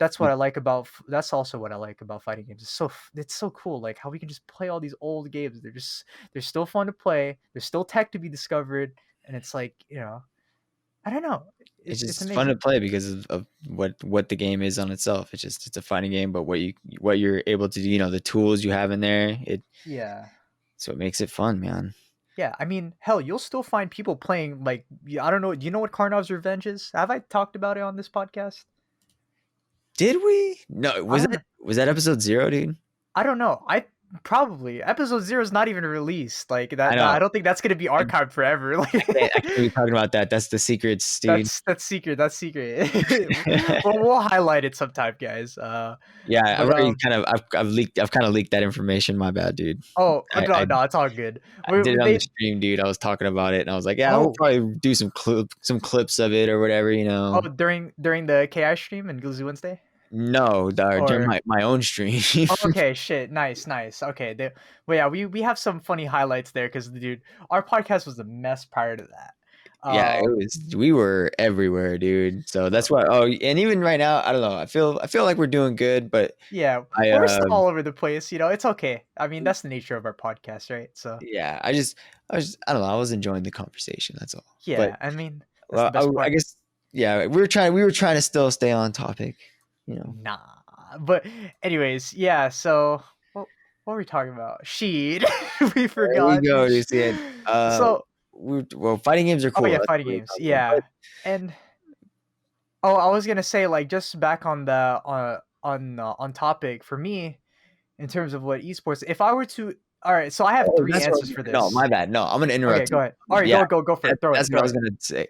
[SPEAKER 2] that's also what I like about fighting games. It's so cool, like how we can just play all these old games. They're still fun to play. There's still tech to be discovered, and it's like I don't know.
[SPEAKER 1] It's
[SPEAKER 2] It's
[SPEAKER 1] just fun to
[SPEAKER 2] amazing.
[SPEAKER 1] play because of what the game is on itself. It's a fighting game, but what you're able to do, the tools you have in there,
[SPEAKER 2] Yeah.
[SPEAKER 1] it's what makes it fun, man.
[SPEAKER 2] Yeah, I mean, hell, you'll still find people playing like I don't know. Do you know what Karnov's Revenge is? Have I talked about it on this podcast?
[SPEAKER 1] Did we? No,
[SPEAKER 2] I don't know.
[SPEAKER 1] was that episode 0, dude?
[SPEAKER 2] I don't know. Probably episode 0 is not even released. Like
[SPEAKER 1] I
[SPEAKER 2] that
[SPEAKER 1] know.
[SPEAKER 2] I don't think that's gonna be archived forever. Like
[SPEAKER 1] I can't be talking about that. That's the secrets, dude.
[SPEAKER 2] that's secret. That's secret. Well, we'll highlight it sometime, guys.
[SPEAKER 1] Yeah, I've
[SPEAKER 2] But
[SPEAKER 1] already I've kind of leaked that information. My bad, dude.
[SPEAKER 2] oh
[SPEAKER 1] I,
[SPEAKER 2] no,
[SPEAKER 1] I
[SPEAKER 2] no, it's all good.
[SPEAKER 1] I did
[SPEAKER 2] We
[SPEAKER 1] it on the
[SPEAKER 2] made
[SPEAKER 1] stream, dude. I was talking about it, and I was like, "Yeah, we'll
[SPEAKER 2] oh
[SPEAKER 1] probably do some clips of it or whatever."
[SPEAKER 2] oh during the KI stream and Glizzy Wednesday.
[SPEAKER 1] No, during
[SPEAKER 2] Or
[SPEAKER 1] my own stream.
[SPEAKER 2] oh, okay, shit, nice. Okay, well, yeah, we have some funny highlights there because dude, our podcast was a mess prior to that.
[SPEAKER 1] Yeah, it
[SPEAKER 2] Um,
[SPEAKER 1] was. We were everywhere, dude. So that's why. Oh, and even right now, I don't know. I feel like we're doing good, but
[SPEAKER 2] yeah,
[SPEAKER 1] I
[SPEAKER 2] we're still all over the place. It's okay. I mean, that's the nature of our podcast, right? So
[SPEAKER 1] yeah, I don't know. I was enjoying the conversation. That's all. But
[SPEAKER 2] yeah, I mean, that's the
[SPEAKER 1] well,
[SPEAKER 2] best
[SPEAKER 1] I
[SPEAKER 2] part.
[SPEAKER 1] guess yeah, we were trying to still stay on topic. You know.
[SPEAKER 2] Nah, but anyways, yeah. So what were we talking about? Sheed. We
[SPEAKER 1] There we
[SPEAKER 2] forgot.
[SPEAKER 1] go. You see it.
[SPEAKER 2] So
[SPEAKER 1] Well, fighting games are
[SPEAKER 2] oh
[SPEAKER 1] cool.
[SPEAKER 2] yeah,
[SPEAKER 1] That's
[SPEAKER 2] fighting
[SPEAKER 1] what we're
[SPEAKER 2] games.
[SPEAKER 1] talking about.
[SPEAKER 2] Yeah, and oh, I was gonna say like just back on the on topic for me in terms of what esports. If I were to, all right, so I have
[SPEAKER 1] Oh,
[SPEAKER 2] three
[SPEAKER 1] that's what.
[SPEAKER 2] answers for
[SPEAKER 1] No, my
[SPEAKER 2] this.
[SPEAKER 1] bad. No, I'm gonna
[SPEAKER 2] Okay,
[SPEAKER 1] interrupt
[SPEAKER 2] go
[SPEAKER 1] you.
[SPEAKER 2] ahead. All right,
[SPEAKER 1] Yeah,
[SPEAKER 2] go for it. Throw
[SPEAKER 1] that's
[SPEAKER 2] it.
[SPEAKER 1] what
[SPEAKER 2] Throw
[SPEAKER 1] I was
[SPEAKER 2] it.
[SPEAKER 1] gonna say.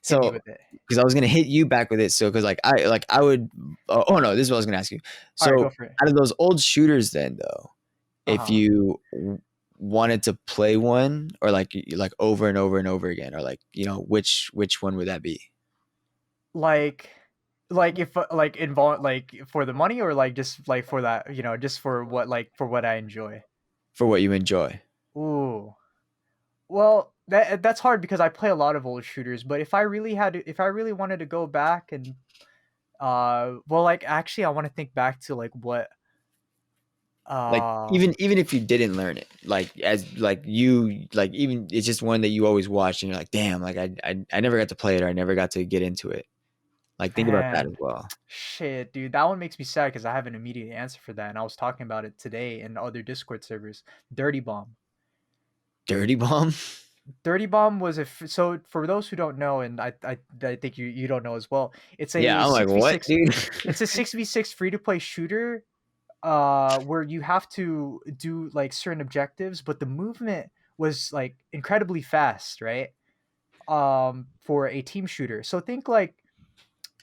[SPEAKER 2] Hit me
[SPEAKER 1] So,
[SPEAKER 2] with it.
[SPEAKER 1] because I was gonna hit you back with it. So, because I would. Oh no, this is what I was gonna ask you.
[SPEAKER 2] All right,
[SPEAKER 1] So,
[SPEAKER 2] go for it.
[SPEAKER 1] out of those old shooters, then though,
[SPEAKER 2] Uh
[SPEAKER 1] if
[SPEAKER 2] huh.
[SPEAKER 1] you wanted to play one, or like over and over and over again, or like which one would that be
[SPEAKER 2] Like, if like involve like for the money or like just like for that just for what I enjoy.
[SPEAKER 1] for what you enjoy?
[SPEAKER 2] Ooh. Well, that's hard because I play a lot of old shooters. But if I really wanted to go back and well, like actually, I want to think back to like what
[SPEAKER 1] Like
[SPEAKER 2] uh
[SPEAKER 1] even if you didn't learn it, like as like you like even it's just one that you always watch and you're like, damn, like I never got to play it or I never got to get into it. Like think about that as
[SPEAKER 2] man,
[SPEAKER 1] well.
[SPEAKER 2] shit, dude, that one makes me sad because I have an immediate answer for that, and I was talking about it today in other Discord servers. Dirty Bomb.
[SPEAKER 1] Dirty bomb.
[SPEAKER 2] Dirty Bomb was so for those who don't know, and I think you don't know as well. It's a
[SPEAKER 1] Yeah, I'm like,
[SPEAKER 2] six v
[SPEAKER 1] what,
[SPEAKER 2] six.
[SPEAKER 1] dude?
[SPEAKER 2] It's a 6v6 free to play shooter where you have to do like certain objectives, but the movement was like incredibly fast, right? For a team shooter. So think like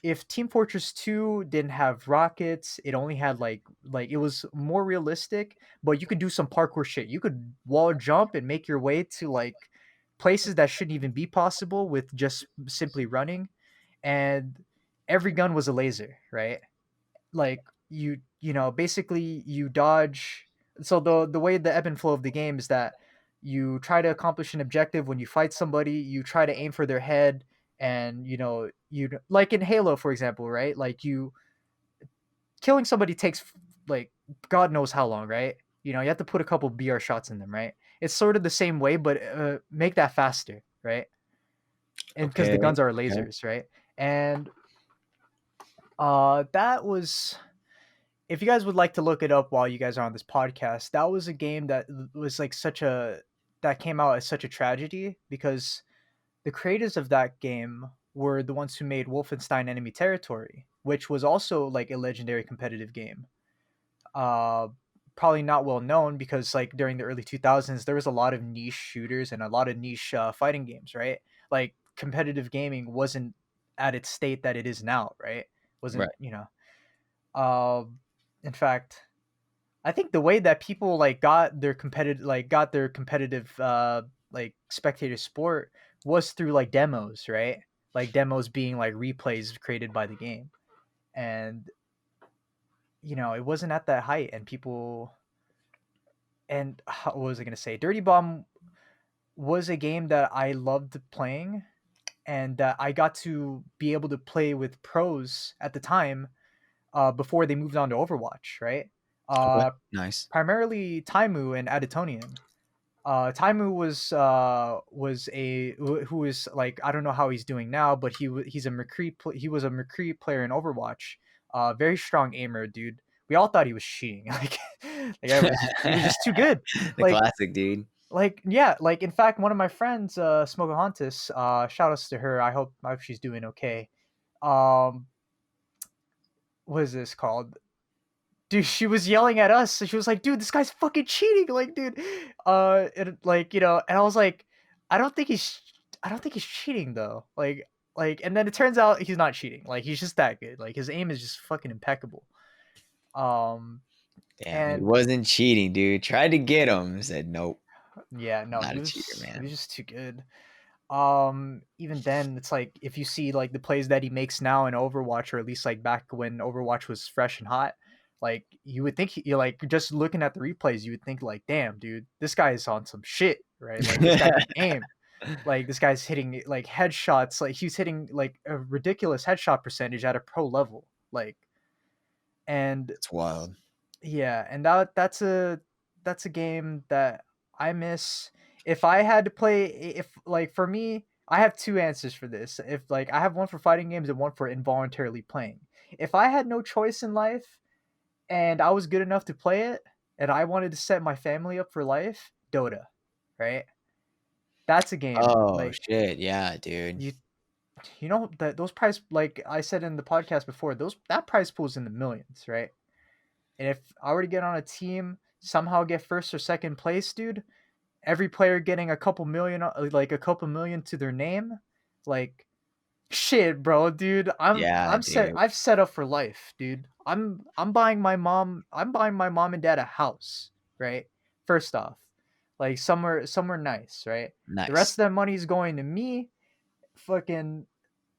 [SPEAKER 2] if Team Fortress 2 didn't have rockets, it only had like it was more realistic, but you could do some parkour shit. You could wall jump and make your way to like places that shouldn't even be possible with just simply running, and every gun was a laser, right? Like basically you dodge. So the way the ebb and flow of the game is that you try to accomplish an objective. When you fight somebody, you try to aim for their head, and you like in Halo, for example, right? Like you killing somebody takes like god knows how long, right? You have to put a couple BR shots in them, right? It's sort of the same way, but make that faster, right? And because
[SPEAKER 1] Okay.
[SPEAKER 2] the guns are
[SPEAKER 1] Okay.
[SPEAKER 2] lasers, right? And that was, if you guys would like to look it up while you guys are on this podcast, that was a game that was like that came out as such a tragedy because the creators of that game were the ones who made Wolfenstein Enemy Territory, which was also like a legendary competitive game. Uh, Probably not well known because like during the early 2000s, there was a lot of niche shooters and a lot of niche fighting games, right? Like competitive gaming wasn't at its state that it is now, right?
[SPEAKER 1] Right.
[SPEAKER 2] Wasn't, um, in fact, I think the way that people like got their competitive like spectator sport was through like demos, right? Like demos being like replays created by the game. And it wasn't at that height, and people, and what was I going to say? Dirty Bomb was a game that I loved playing, and that I got to be able to play with pros at the time before they moved on to Overwatch, right?
[SPEAKER 1] Okay.
[SPEAKER 2] Uh,
[SPEAKER 1] Nice.
[SPEAKER 2] Primarily Taimu and Aditonian. Taimu who is like, I don't know how he's doing now, but he's a he was a McCree player in Overwatch. Very strong aimer, dude. We all thought he was cheating. Like he was just too good.
[SPEAKER 1] The
[SPEAKER 2] Like
[SPEAKER 1] classic, dude.
[SPEAKER 2] yeah, like in fact, one of my friends, Smokahontas, shout outs to her. I hope she's doing okay. Um, what is this called? dude, she was yelling at us. And she was like, dude, this guy's fucking cheating. Like, dude, and like, and I was like, I don't think he's, I don't think he's cheating though. And then it turns out he's not cheating. Like, he's just that good. Like, his aim is just fucking impeccable. Um,
[SPEAKER 1] Damn, he
[SPEAKER 2] and
[SPEAKER 1] wasn't cheating, dude. Tried to get him. Said nope,
[SPEAKER 2] yeah, no,
[SPEAKER 1] not a cheater,
[SPEAKER 2] he
[SPEAKER 1] man.
[SPEAKER 2] was just too good. Even then, it's like if you see like the plays that he makes now in Overwatch, or at least like back when Overwatch was fresh and hot, like you would think you're like just looking at the replays, you would think like, damn, dude, this guy is on some shit, right? Like this guy can aim. Like this guy's hitting like headshots, like he's hitting like a ridiculous headshot percentage at a pro level. Like, and
[SPEAKER 1] It's wild.
[SPEAKER 2] yeah, and that's a game that I miss. If I had to play, if like for me, I have two answers for this. If like I have one for fighting games and one for involuntarily playing. If I had no choice in life and I was good enough to play it and I wanted to set my family up for life, Dota, right? That's a game
[SPEAKER 1] Oh
[SPEAKER 2] like
[SPEAKER 1] shit, yeah, dude.
[SPEAKER 2] you you know that those price, like I said in the podcast before, those that price pool is in the millions, right? And if I were to get on a team, somehow get first or second place, dude, every player getting a couple million, like a couple million to their name, like shit, bro, dude.
[SPEAKER 1] Yeah,
[SPEAKER 2] I'm set.
[SPEAKER 1] dude.
[SPEAKER 2] I've set up for life, dude. I'm buying my mom. I'm buying my mom and dad a house, right? First off, like somewhere nice, right? The rest
[SPEAKER 1] Nice.
[SPEAKER 2] of that money is going to me. Fucking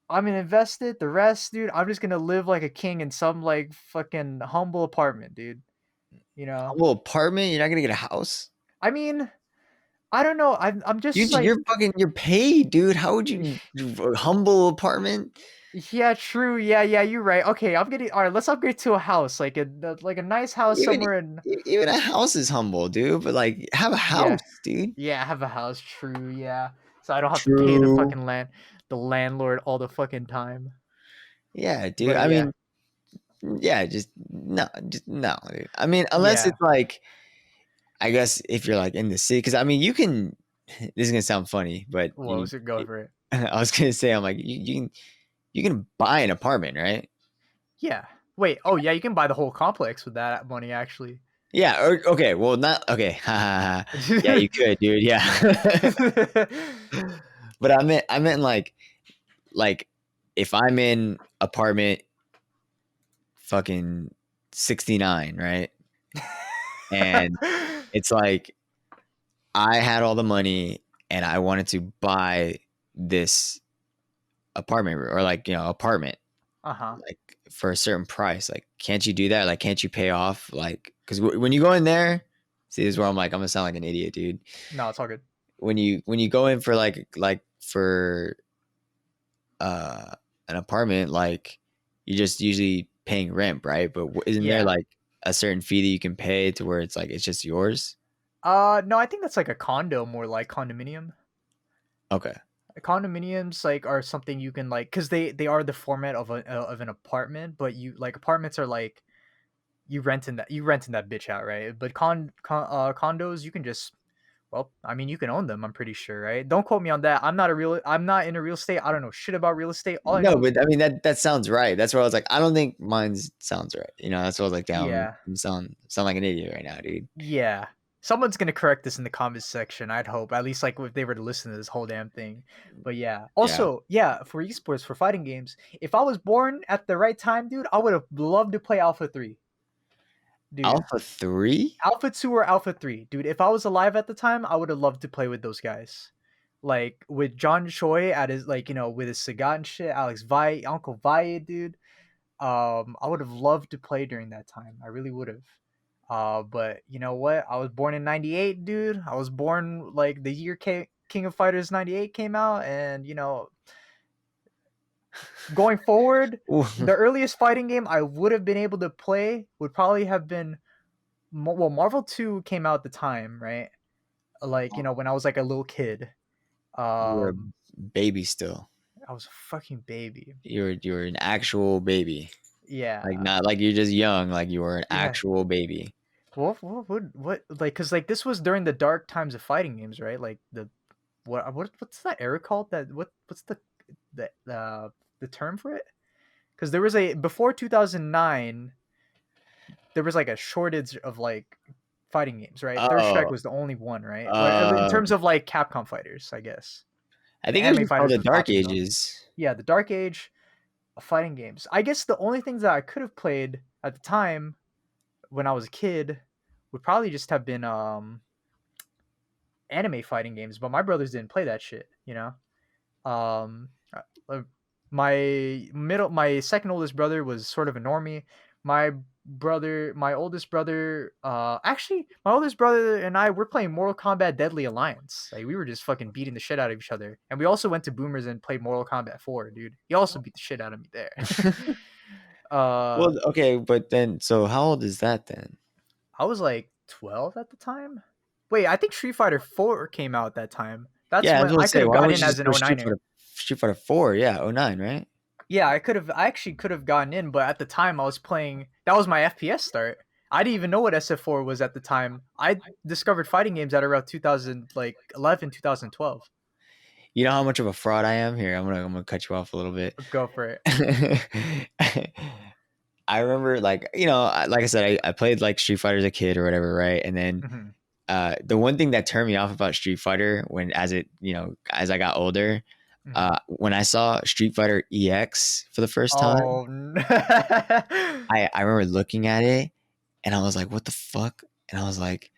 [SPEAKER 2] I'm gonna invest it. The rest, dude, I'm just gonna live like a king in some like fucking humble apartment, dude. You know,
[SPEAKER 1] Humble apartment. You're not gonna get a house.
[SPEAKER 2] I mean, I don't know. I'm just like,
[SPEAKER 1] You're paid, dude. How would you a humble apartment?
[SPEAKER 2] yeah, true. Yeah, you're right. Okay, I'm getting all right. Let's upgrade to a house, like a nice house
[SPEAKER 1] Even
[SPEAKER 2] somewhere in.
[SPEAKER 1] even a house is humble, dude. But like, have a
[SPEAKER 2] Yeah,
[SPEAKER 1] house, dude.
[SPEAKER 2] yeah, have a house. True. Yeah, so I don't have to pay
[SPEAKER 1] True.
[SPEAKER 2] the landlord all the fucking time.
[SPEAKER 1] Yeah, dude.
[SPEAKER 2] But
[SPEAKER 1] I
[SPEAKER 2] yeah,
[SPEAKER 1] mean, yeah, just no, dude. I mean, unless
[SPEAKER 2] yeah.
[SPEAKER 1] it's like, I guess if you're like in the city, because I mean, you can. This is gonna sound funny, but
[SPEAKER 2] What was it? Go for it.
[SPEAKER 1] I was gonna say, I'm like, you can buy an apartment, right?
[SPEAKER 2] Yeah. Wait. Oh yeah, you can buy the whole complex with that money, actually.
[SPEAKER 1] Yeah. Okay. Well, not okay. Ha ha ha. Yeah, you could, dude. Yeah. But I meant like if I'm in apartment fucking 69, right? And it's like I had all the money and I wanted to buy this apartment or like, apartment
[SPEAKER 2] Uh-huh.
[SPEAKER 1] like for a certain price. Like, can't you do that? Like, can't you pay off? Like, because when you go in there, see, this is where I'm like, I'm gonna sound like an idiot, dude.
[SPEAKER 2] No, it's all good.
[SPEAKER 1] When you go in for like for uh an apartment, like you're just usually paying rent, right? But isn't there
[SPEAKER 2] Yeah.
[SPEAKER 1] like a certain fee that you can pay to where it's like it's just yours?
[SPEAKER 2] No, I think that's like a condo, more like condominium.
[SPEAKER 1] Okay.
[SPEAKER 2] Condominiums like are something you can like, because they are the format of an apartment, but you like apartments are like you renting that bitch out, right? But condos you can just, well, I mean, you can own them, I'm pretty sure, right? Don't quote me on that. I'm not into real estate. I don't know shit about real estate. All I
[SPEAKER 1] No,
[SPEAKER 2] know,
[SPEAKER 1] but I mean that sounds right. That's where I was like, I don't think mine sounds right. That's what I was like, damn,
[SPEAKER 2] yeah.
[SPEAKER 1] I'm sound like an idiot right now, dude.
[SPEAKER 2] Yeah. Someone's gonna correct this in the comments section, I'd hope. At least like if they were to listen to this whole damn thing. But yeah.
[SPEAKER 1] Yeah.
[SPEAKER 2] Also, yeah, for esports, for fighting games, if I was born at the right time, dude, I would have loved to play Alpha 3. Dude.
[SPEAKER 1] Alpha 3?
[SPEAKER 2] Alpha 2 or Alpha 3. Dude, if I was alive at the time, I would have loved to play with those guys. Like with John Choi at his, like, with his Sagat and shit, Alex Vi, Uncle Vi, dude. I would have loved to play during that time. I really would have. But you know what? I was born in '98, dude. I was born like the year King of Fighters '98 came out, and going forward, the earliest fighting game I would have been able to play would probably have been, well, Marvel 2 came out at the time, right? Like, when I was like a little kid.
[SPEAKER 1] You were a
[SPEAKER 2] Um,
[SPEAKER 1] baby still.
[SPEAKER 2] I was a fucking baby.
[SPEAKER 1] You were an actual baby. Like
[SPEAKER 2] Yeah,
[SPEAKER 1] not like you're just young, like you were an
[SPEAKER 2] yeah.
[SPEAKER 1] actual baby.
[SPEAKER 2] What like, cause like this was during the dark times of fighting games, right? Like what's that era called? What's the the term for it? Because there was a before 2009, there was like a shortage of like fighting games, right? Third Strike
[SPEAKER 1] Oh,
[SPEAKER 2] was the only one, right? In
[SPEAKER 1] uh,
[SPEAKER 2] terms of like Capcom fighters, I guess.
[SPEAKER 1] I
[SPEAKER 2] The
[SPEAKER 1] think it was
[SPEAKER 2] anime
[SPEAKER 1] just called
[SPEAKER 2] fighters
[SPEAKER 1] the
[SPEAKER 2] was
[SPEAKER 1] Dark
[SPEAKER 2] popping though.
[SPEAKER 1] Ages.
[SPEAKER 2] Yeah, the Dark Age of fighting games. I guess the only things that I could have played at the time when I was a kid would probably just have been anime fighting games, but my brothers didn't play that shit, you know. Um, uh, my second oldest brother was sort of a normie. My oldest brother, actually, my oldest brother and I were playing Mortal Kombat Deadly Alliance. Like we were just fucking beating the shit out of each other, and we also went to Boomers and played Mortal Kombat 4, dude. He also beat the shit out of me there. uh,
[SPEAKER 1] Well, okay, but then, so how old is that then?
[SPEAKER 2] I was like 12 at the time. Wait, I think Street Fighter 4 came out that time. That's
[SPEAKER 1] Yeah, I was
[SPEAKER 2] when
[SPEAKER 1] gonna
[SPEAKER 2] I could
[SPEAKER 1] say,
[SPEAKER 2] have
[SPEAKER 1] why
[SPEAKER 2] got
[SPEAKER 1] would
[SPEAKER 2] in
[SPEAKER 1] you
[SPEAKER 2] as
[SPEAKER 1] just
[SPEAKER 2] an
[SPEAKER 1] go
[SPEAKER 2] 09er.
[SPEAKER 1] Street Fighter 4? Yeah, '09, right?
[SPEAKER 2] Yeah, I actually could have gotten in, but at the time I was playing. That was my FPS start. I didn't even know what SF4 was at the time. I discovered fighting games at around 2000, like 11, 2012.
[SPEAKER 1] You know how much of a fraud I am here. I'm gonna cut you off a little bit.
[SPEAKER 2] Go for it.
[SPEAKER 1] I remember, like, like I said, I played like Street Fighter as a kid or whatever, right? And then
[SPEAKER 2] Mhm,
[SPEAKER 1] the one thing that turned me off about Street Fighter as I got older,
[SPEAKER 2] mhm.
[SPEAKER 1] when I saw Street Fighter EX for the first time,
[SPEAKER 2] Oh,
[SPEAKER 1] I remember looking at it and I was like, what the fuck? And I was like,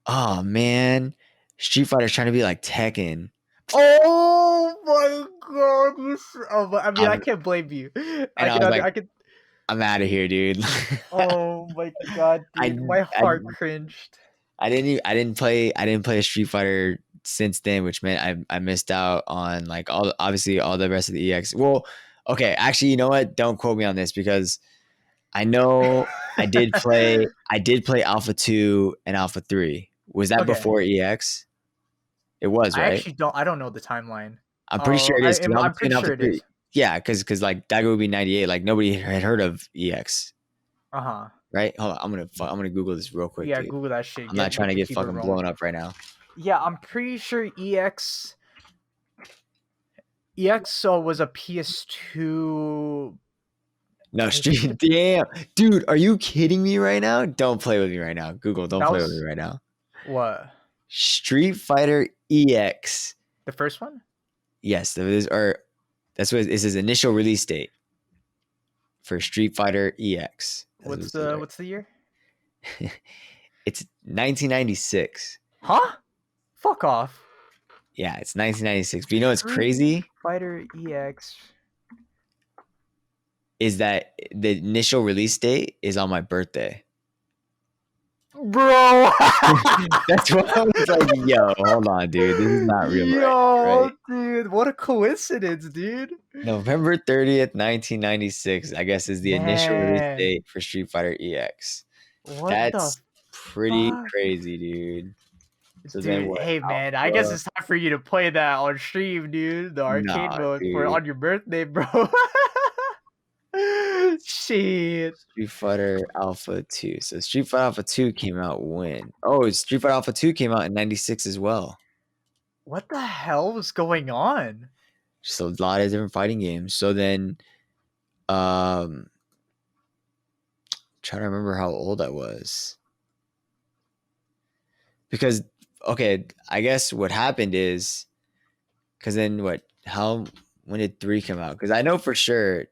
[SPEAKER 1] oh man, Street Fighter's trying to be like Tekken.
[SPEAKER 2] oh my god! I mean, I
[SPEAKER 1] Um,
[SPEAKER 2] can't blame you.
[SPEAKER 1] and I was like,
[SPEAKER 2] I can.
[SPEAKER 1] I'm out of here, dude.
[SPEAKER 2] Oh my god,
[SPEAKER 1] I,
[SPEAKER 2] dude, my
[SPEAKER 1] I
[SPEAKER 2] heart cringed.
[SPEAKER 1] I didn't play Street Fighter since then, which meant I missed out on like obviously all the rest of the EX. Well, okay, actually, you know what? Don't quote me on this because I know I did play Alpha 2 and Alpha 3. Was that
[SPEAKER 2] Okay,
[SPEAKER 1] before EX? It was,
[SPEAKER 2] I
[SPEAKER 1] right?
[SPEAKER 2] actually don't. I don't know the timeline.
[SPEAKER 1] I'm pretty sure it is because Alpha
[SPEAKER 2] I'm
[SPEAKER 1] 2
[SPEAKER 2] pretty
[SPEAKER 1] and Alpha
[SPEAKER 2] sure it
[SPEAKER 1] 3.
[SPEAKER 2] is.
[SPEAKER 1] Yeah, because like that would be 98. Like nobody had heard of EX,
[SPEAKER 2] Uh huh.
[SPEAKER 1] right? Hold on, I'm gonna Google this real quick,
[SPEAKER 2] Yeah,
[SPEAKER 1] dude.
[SPEAKER 2] Google that shit.
[SPEAKER 1] I'm not trying
[SPEAKER 2] Get
[SPEAKER 1] to
[SPEAKER 2] the
[SPEAKER 1] get
[SPEAKER 2] keyboard
[SPEAKER 1] fucking
[SPEAKER 2] rolling.
[SPEAKER 1] blown up right now.
[SPEAKER 2] Yeah, I'm pretty sure EX was a PS2.
[SPEAKER 1] No,
[SPEAKER 2] Was it
[SPEAKER 1] Street. Damn, dude, are you kidding me right now? Don't play with me right now. Google, don't
[SPEAKER 2] That
[SPEAKER 1] play with me
[SPEAKER 2] was
[SPEAKER 1] right now.
[SPEAKER 2] what?
[SPEAKER 1] Street Fighter EX.
[SPEAKER 2] The first one?
[SPEAKER 1] Yes, that's what is his initial release date for Street Fighter EX. That's what it says right.
[SPEAKER 2] What's the year?
[SPEAKER 1] It's 1996.
[SPEAKER 2] Huh? Fuck off.
[SPEAKER 1] Yeah, it's 1996. But you know what's
[SPEAKER 2] Street
[SPEAKER 1] crazy
[SPEAKER 2] Fighter EX.
[SPEAKER 1] is that the initial release date is on my birthday.
[SPEAKER 2] Bro.
[SPEAKER 1] That's why I was like, yo, hold on, dude. This is not real
[SPEAKER 2] Yo,
[SPEAKER 1] right?
[SPEAKER 2] dude, what a coincidence, dude.
[SPEAKER 1] November 30th, 1996, I guess, is the initial release
[SPEAKER 2] Man,
[SPEAKER 1] date for Street Fighter EX.
[SPEAKER 2] what the
[SPEAKER 1] That's pretty
[SPEAKER 2] fuck?
[SPEAKER 1] crazy, dude. So then
[SPEAKER 2] Dude,
[SPEAKER 1] what?
[SPEAKER 2] hey man, I guess
[SPEAKER 1] Alpha?
[SPEAKER 2] it's time for you to play that on stream, dude. The arcade
[SPEAKER 1] Nah,
[SPEAKER 2] mode for
[SPEAKER 1] dude.
[SPEAKER 2] on your birthday, bro. Shit.
[SPEAKER 1] Street Fighter Alpha 2. So Street Fighter Alpha 2 came out when? Oh, Street Fighter Alpha 2 came out in 96 as well.
[SPEAKER 2] What the hell was going on?
[SPEAKER 1] Just a lot of different fighting games. So then trying to remember how old I was. Because okay, I guess what happened is because then when did 3 come out? Because I know for sure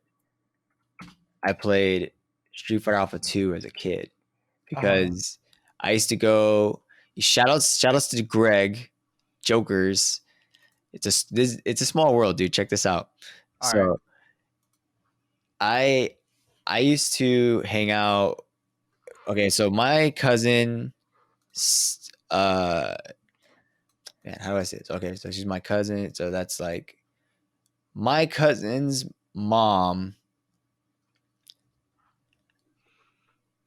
[SPEAKER 1] I played Street Fighter Alpha 2 as a kid because I used to go. Shout outs to Greg, Jokers. It's a small world, dude. Check this out.
[SPEAKER 2] All
[SPEAKER 1] So
[SPEAKER 2] right.
[SPEAKER 1] I used to hang out. Okay, so my cousin, man, how do I say this? Okay, so she's my cousin. So that's like my cousin's mom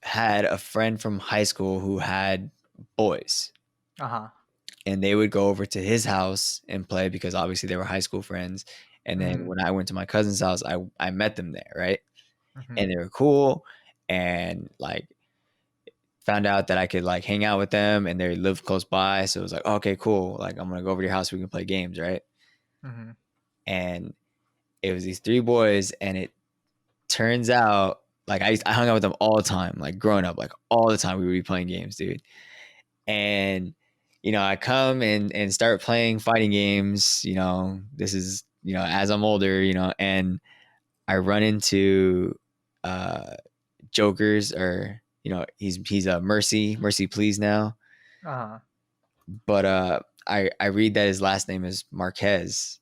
[SPEAKER 1] had a friend from high school who had boys.
[SPEAKER 2] Uh-huh.
[SPEAKER 1] And they would go over to his house and play because obviously they were high school friends. And then
[SPEAKER 2] Mhm.
[SPEAKER 1] when I went to my cousin's house, I met them there, right?
[SPEAKER 2] Mhm.
[SPEAKER 1] And they were cool and like found out that I could like hang out with them and they lived close by. So it was like, okay, cool. Like I'm gonna go over to your house, we can play games, right?
[SPEAKER 2] Mhm.
[SPEAKER 1] And it was these 3 boys, and it turns out Like I hung out with them all the time, like growing up, like all the time we would be playing games, dude. And I come and start playing fighting games. This is as I'm older, and I run into uh Jokers, or he's a Mercy Please now.
[SPEAKER 2] Uh-huh.
[SPEAKER 1] But I read that his last name is Marquez,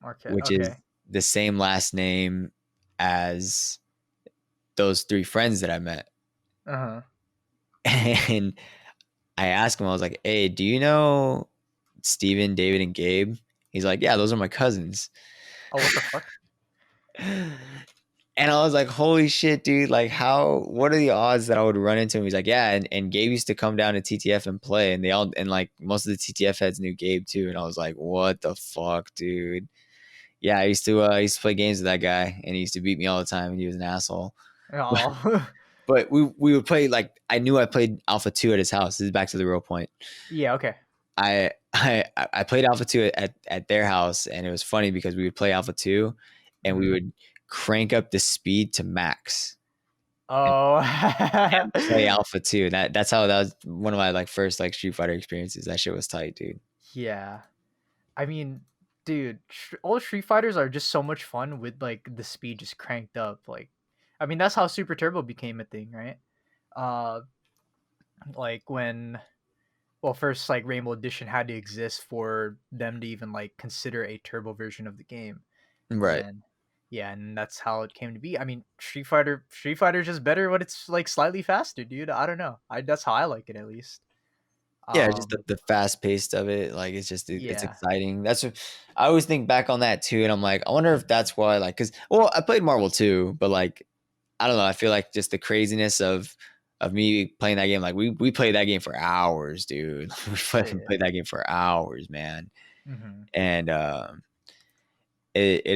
[SPEAKER 2] Marquette.
[SPEAKER 1] which is
[SPEAKER 2] Okay.
[SPEAKER 1] the same last name as those three friends that I met.
[SPEAKER 2] Uh-huh.
[SPEAKER 1] And I asked him, I was like, hey, do you know Steven, David, and Gabe? He's like, yeah, those are my cousins.
[SPEAKER 2] Oh, what the fuck?
[SPEAKER 1] And I was like, holy shit, dude. Like, what are the odds that I would run into him? He's like, yeah. And Gabe used to come down to TTF and play. And like most of the TTF heads knew Gabe too. And I was like, what the fuck, dude? Yeah, I used to play games with that guy, and he used to beat me all the time, and he was an asshole.
[SPEAKER 2] Oh.
[SPEAKER 1] But we would play, like, I knew I played Alpha 2 at his house. This is back to the real point.
[SPEAKER 2] Yeah, okay.
[SPEAKER 1] I played Alpha 2 at their house, and it was funny because we would play Alpha 2 and we
[SPEAKER 2] Mhm.
[SPEAKER 1] would crank up the speed to max
[SPEAKER 2] Oh.
[SPEAKER 1] and play Alpha 2. And that was one of my like first like Street Fighter experiences. That shit was tight, dude.
[SPEAKER 2] Yeah. I mean, dude, all Street Fighters are just so much fun with like the speed just cranked up. Like, I mean, that's how Super Turbo became a thing, right? Uh, like when, well, first like Rainbow Edition had to exist for them to even like consider a turbo version of the game,
[SPEAKER 1] Right.
[SPEAKER 2] and yeah, and that's how it came to be. I mean, Street Fighter is just better when it's like slightly faster, dude. I don't know. That's how I like it at least.
[SPEAKER 1] Yeah, just the,
[SPEAKER 2] Um,
[SPEAKER 1] the fast paced of it, like it's
[SPEAKER 2] yeah.
[SPEAKER 1] exciting. That's what I always think back on that too, and I'm like, I wonder if that's why, like, because well, I played Marvel too, but like, I don't know, I feel like just the craziness of me playing that game, like we played that game for hours, dude. We fucking
[SPEAKER 2] Shit.
[SPEAKER 1] played that game for hours, man.
[SPEAKER 2] Hmm.
[SPEAKER 1] And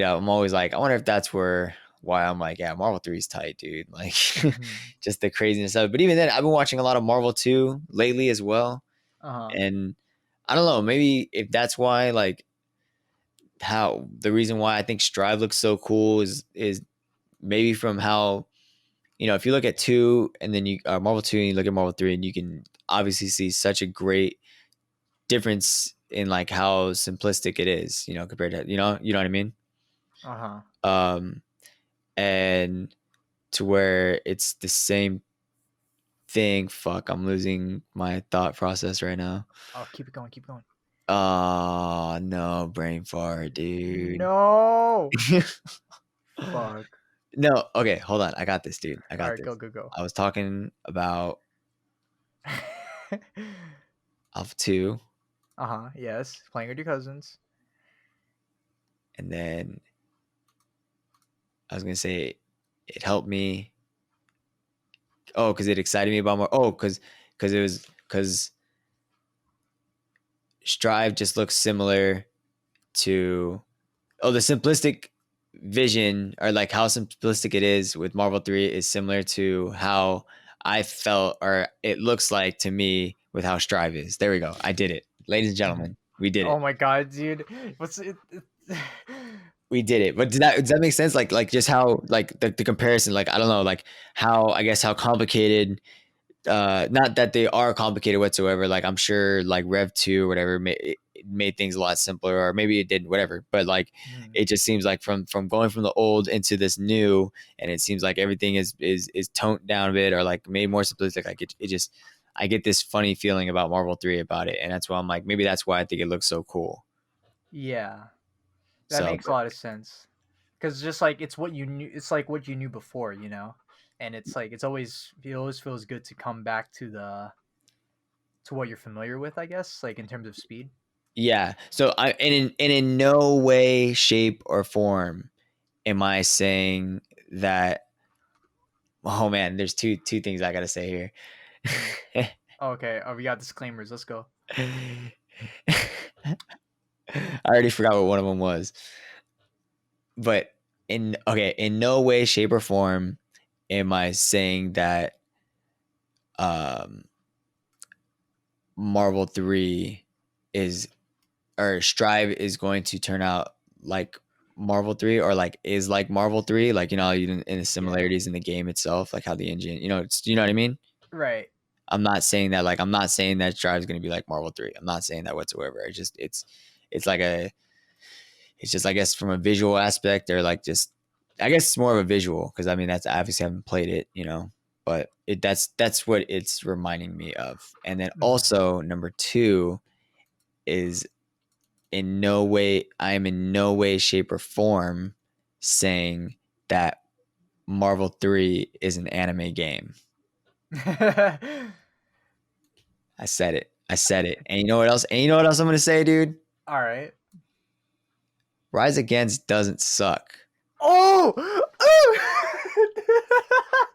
[SPEAKER 1] I'm always like, I wonder if that's why I'm like, yeah, Marvel 3 is tight, dude. Like,
[SPEAKER 2] Hmm.
[SPEAKER 1] just the craziness of it. But even then, I've been watching a lot of Marvel 2 lately as well.
[SPEAKER 2] Uh-huh.
[SPEAKER 1] And I don't know, maybe if that's why, like, how the reason why I think Strive looks so cool is maybe from how, if you look at 2 and then you Marvel 2 and you look at Marvel 3, and you can obviously see such a great difference in like how simplistic it is, compared to, what I mean?
[SPEAKER 2] Uh-huh.
[SPEAKER 1] Um and to where it's the same thing. Fuck, I'm losing my thought process right now.
[SPEAKER 2] Oh, keep it going, keep it going.
[SPEAKER 1] Oh no, brain fart, dude.
[SPEAKER 2] No. Fuck.
[SPEAKER 1] No, okay, hold on. I got this, dude. I
[SPEAKER 2] All
[SPEAKER 1] got
[SPEAKER 2] right, go,
[SPEAKER 1] this.
[SPEAKER 2] go, go.
[SPEAKER 1] I was talking about Alpha 2,
[SPEAKER 2] Uh-huh. Yes. Playing with your cousins.
[SPEAKER 1] and then I was gonna say it helped me. Oh, because it excited me about more. Oh, because Strive just looks similar to the simplistic vision, or like how simplistic it is with Marvel 3 is similar to how I felt, or it looks like to me, with how Strive is. There we go. I did it. Ladies and
[SPEAKER 2] Mhm.
[SPEAKER 1] gentlemen, we did it.
[SPEAKER 2] Oh my god, dude. What's it?
[SPEAKER 1] We did it. But does that make sense? Like just how, like the comparison, like I don't know, like how, I guess, how complicated, not that they are complicated whatsoever, like I'm sure like Rev 2 or whatever it made things a lot simpler, or maybe it didn't, whatever, but like
[SPEAKER 2] Mhm.
[SPEAKER 1] it just seems like from going from the old into this new, and it seems like everything is toned down a bit, or like made more simplistic. Like it just, I get this funny feeling about Marvel 3 about it, and that's why I'm like, maybe that's why I think it looks so cool.
[SPEAKER 2] Yeah, that
[SPEAKER 1] So
[SPEAKER 2] makes a lot of sense. Because just like it's what you knew, it's like what you knew before, you know, and it's like it always feels good to come back to the to what you're familiar with, I guess, like in terms of speed.
[SPEAKER 1] yeah, so in no way, shape, or form am I saying that. Oh man, there's two things I gotta say here.
[SPEAKER 2] Mhm. Okay, we got disclaimers. Let's go.
[SPEAKER 1] I already forgot what one of them was. But in no way, shape, or form am I saying that um Marvel 3 is, or Strive is going to turn out like Marvel 3 or like is like Marvel 3, like in the similarities in the game itself, like how the engine, it's what I mean?
[SPEAKER 2] Right.
[SPEAKER 1] I'm not saying that Strive is going to be like Marvel 3. I'm not saying that whatsoever. It's like it's just I guess from a visual aspect or like just I guess it's more of a visual because I mean that's obviously I haven't played it, but that's what it's reminding me of. And then also number 2 is I am in no way, shape, or form saying that Marvel 3 is an anime game. I said it. And you know what else? I'm gonna say, dude?
[SPEAKER 2] All right.
[SPEAKER 1] Rise Against doesn't suck.
[SPEAKER 2] Oh!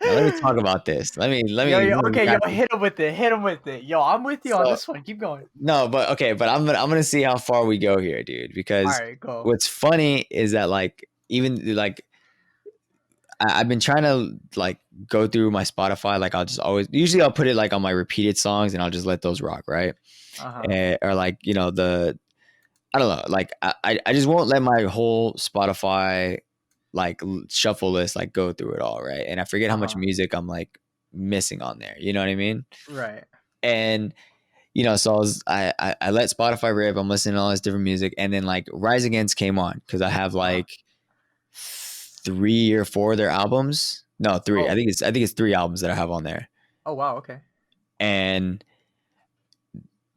[SPEAKER 1] Now, let me talk about this. Let me
[SPEAKER 2] Okay,
[SPEAKER 1] wrap
[SPEAKER 2] hit him with it. Yo, I'm with you on this one. Keep going.
[SPEAKER 1] No, but okay, but I'm gonna see how far we go here, dude. Because
[SPEAKER 2] All right, go.
[SPEAKER 1] what's funny is that like even like I've been trying to like go through my Spotify. Like I'll put it like on my repeated songs and I'll just let those rock, right? Or like I don't know, like I just won't let my whole Spotify like shuffle list like go through it all, right? And I forget how much music I'm like missing on there. You know what I mean?
[SPEAKER 2] Right.
[SPEAKER 1] And so I let Spotify rip. I'm listening to all this different music, and then like Rise Against came on because I have like 3 or 4 of their albums. No, 3. I think it's 3 albums that I have on there.
[SPEAKER 2] Oh wow, okay.
[SPEAKER 1] And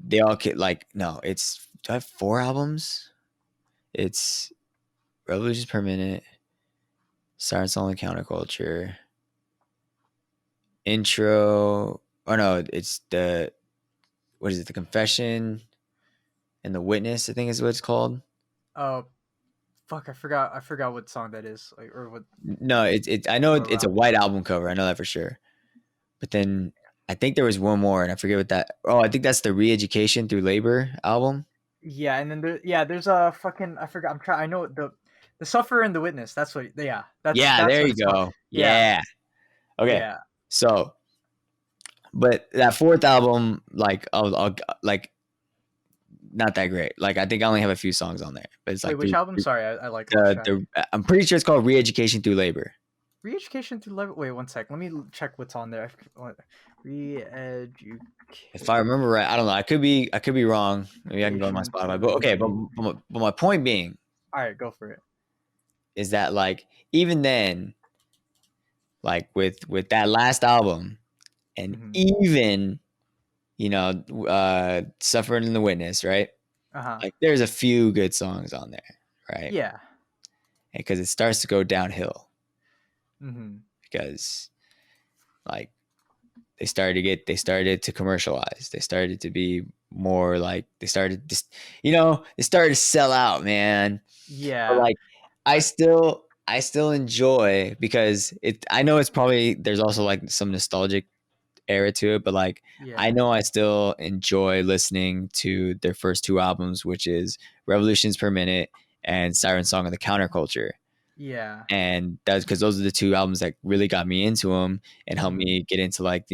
[SPEAKER 1] they all like no, do I have 4 albums? It's Revolutions Per Minute, Siren Song and Counterculture, Intro. Oh no, it's the what is it? The Confession and the Witness, I think is what it's called.
[SPEAKER 2] Fuck, I forgot what song that is. Like or what
[SPEAKER 1] No, I know it's a white album cover. I know that for sure. But then I think there was one more and I forget what that. Oh, I think that's the Re-Education Through Labor album.
[SPEAKER 2] Yeah, and then there's a fucking I forgot. I know the Sufferer and the Witness. That's what. Yeah, that's
[SPEAKER 1] there
[SPEAKER 2] what
[SPEAKER 1] you go.
[SPEAKER 2] called.
[SPEAKER 1] Yeah. Okay.
[SPEAKER 2] Yeah.
[SPEAKER 1] So, but that 4th album, like, I'll like, not that great. Like, I think I only have a few songs on there. But it's like
[SPEAKER 2] which album? Sorry, I like.
[SPEAKER 1] I'm pretty sure it's called Re-Education Through Labor.
[SPEAKER 2] Re-Education Through Labor. Wait, one sec. Let me check what's on there. Re-Education.
[SPEAKER 1] If I remember right, I don't know. I could be wrong. Maybe I can go on my Spotify. But okay. But my point being.
[SPEAKER 2] All right, go for it.
[SPEAKER 1] Is that like even then, like with that last album, and even Suffering in the Witness, right? Like there's a few good songs on there, right?
[SPEAKER 2] Yeah.
[SPEAKER 1] Because it starts to go downhill.
[SPEAKER 2] Mm-hmm.
[SPEAKER 1] Because like they started to commercialize. They started to be more like they started to sell out, man.
[SPEAKER 2] Yeah.
[SPEAKER 1] But like I still enjoy because I know it's probably there's also like some nostalgic era to it, but like I know I still enjoy listening to their first 2 albums, which is Revolutions Per Minute and Siren Song of the Counterculture.
[SPEAKER 2] Yeah.
[SPEAKER 1] And that's because those are the 2 albums that really got me into them and helped me get into like,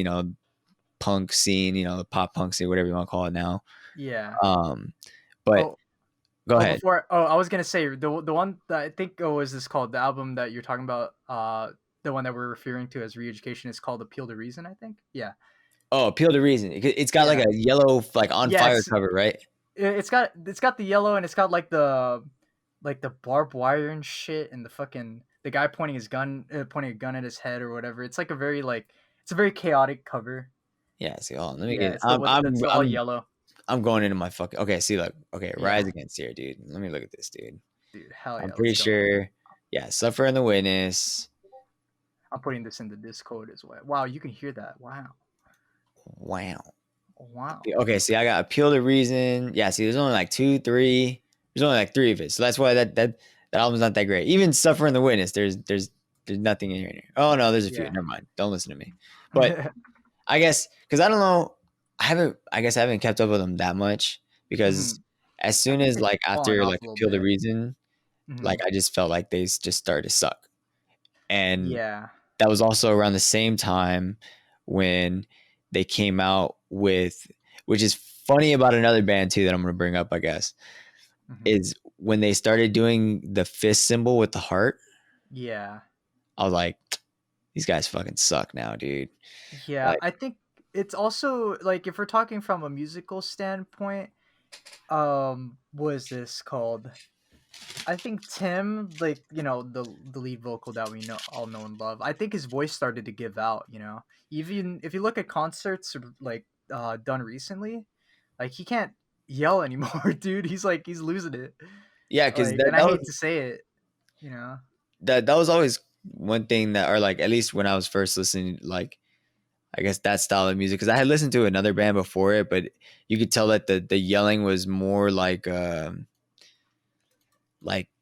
[SPEAKER 1] punk scene, pop punk scene, whatever you want to call it now.
[SPEAKER 2] Yeah.
[SPEAKER 1] But go ahead.
[SPEAKER 2] I was gonna say the one that I think was this called the album that you're talking about. The one that we're referring to as Re-Education is called Appeal to Reason, I think. Yeah.
[SPEAKER 1] Oh, Appeal to Reason. It's got like a yellow, like on fire cover, right?
[SPEAKER 2] It's got the yellow and it's got like the barbed wire and shit and the guy pointing a gun at his head or whatever. It's like it's a very chaotic cover.
[SPEAKER 1] Yeah. See, let me
[SPEAKER 2] get. It's all yellow.
[SPEAKER 1] I'm going into my fucking. Okay, see, look. Okay, Rise Against here, dude. Let me look at this, dude.
[SPEAKER 2] Dude, hell yeah.
[SPEAKER 1] I'm pretty sure. Yeah, Suffer in the Witness.
[SPEAKER 2] I'm putting this in the Discord as well. Wow, you can hear that. Wow.
[SPEAKER 1] Okay, see, I got Appeal to Reason. Yeah, see, there's only like 2, 3. There's only like 3 of it, so that's why that album's not that great. Even Suffer in the Witness, there's nothing in here. Oh no, there's a few. Never mind. Don't listen to me. But I guess because I don't know. I haven't kept up with them that much because as soon as like after like Appeal to Reason, like I just felt like they just started to suck. And that was also around the same time when they came out with, which is funny about another band too that I'm going to bring up, I guess.
[SPEAKER 2] Mhm.
[SPEAKER 1] is when they started doing the fist symbol with the heart.
[SPEAKER 2] Yeah.
[SPEAKER 1] I was like, these guys fucking suck now, dude.
[SPEAKER 2] Yeah,
[SPEAKER 1] Like,
[SPEAKER 2] I think it's also like if we're talking from a musical standpoint, what is this called? I think Tim, like, the lead vocal that we all know and love. I think his voice started to give out, Even if you look at concerts like done recently, like he can't yell anymore, dude. He's losing it.
[SPEAKER 1] yeah, because
[SPEAKER 2] Like, and I hate to say it, you know.
[SPEAKER 1] that was always one thing that, or like at least when I was first listening, like I guess that style of music, because I had listened to another band before it, but you could tell that the yelling was more like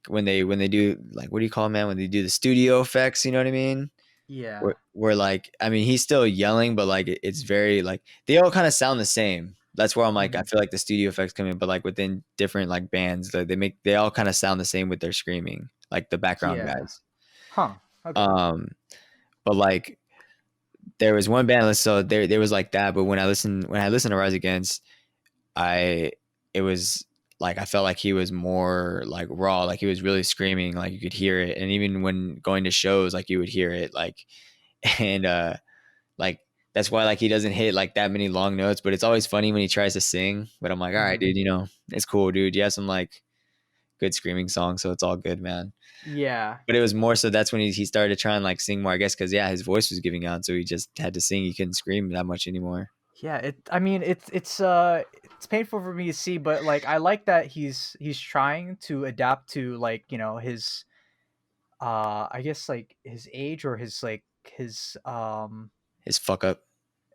[SPEAKER 1] when they do, like, what do you call it, man, when they do the studio effects, you know what I mean?
[SPEAKER 2] Yeah.
[SPEAKER 1] Where like, I mean, he's still yelling, but like it's very like they all kind of sound the same. That's where I'm like, I
[SPEAKER 2] Mhm.
[SPEAKER 1] feel like the studio effects come in, but like within different like bands, like they all kind of sound the same with their screaming, like the background
[SPEAKER 2] Yeah.
[SPEAKER 1] guys.
[SPEAKER 2] Huh. Okay.
[SPEAKER 1] Um, but like there was one band, so there was like that. But when I listened to Rise Against, I it was like I felt like he was more like raw, like he was really screaming, like you could hear it, and even when going to shows, like you would hear it, like and like that's why like he doesn't hit like that many long notes, but it's always funny when he tries to sing. But I'm like, all right,
[SPEAKER 2] Mhm.
[SPEAKER 1] dude, it's cool, dude. You have some like good screaming songs, so it's all good, man.
[SPEAKER 2] Yeah.
[SPEAKER 1] But it was more so that's when he started to try and like sing more, I guess, because yeah, his voice was giving out, so he just had to sing. He couldn't scream that much anymore.
[SPEAKER 2] Yeah, I mean it's painful for me to see, but like I like that he's trying to adapt to like, his I guess like his age or his like his
[SPEAKER 1] His fuck up.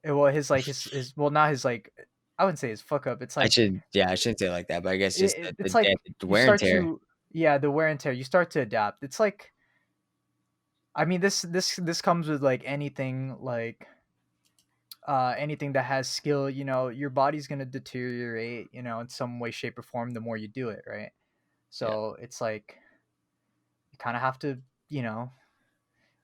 [SPEAKER 2] well his like his well not his like I wouldn't say his fuck up. It's like
[SPEAKER 1] I shouldn't say it like that, but I guess just
[SPEAKER 2] it's like
[SPEAKER 1] the
[SPEAKER 2] you
[SPEAKER 1] wear and
[SPEAKER 2] start
[SPEAKER 1] tear.
[SPEAKER 2] to yeah, the wear and tear. You start to adapt. It's like I mean this comes with like anything that has skill, your body's going to deteriorate, in some way, shape, or form the more you do it, right?
[SPEAKER 1] Yeah,
[SPEAKER 2] So it's like you kind of have to, you know,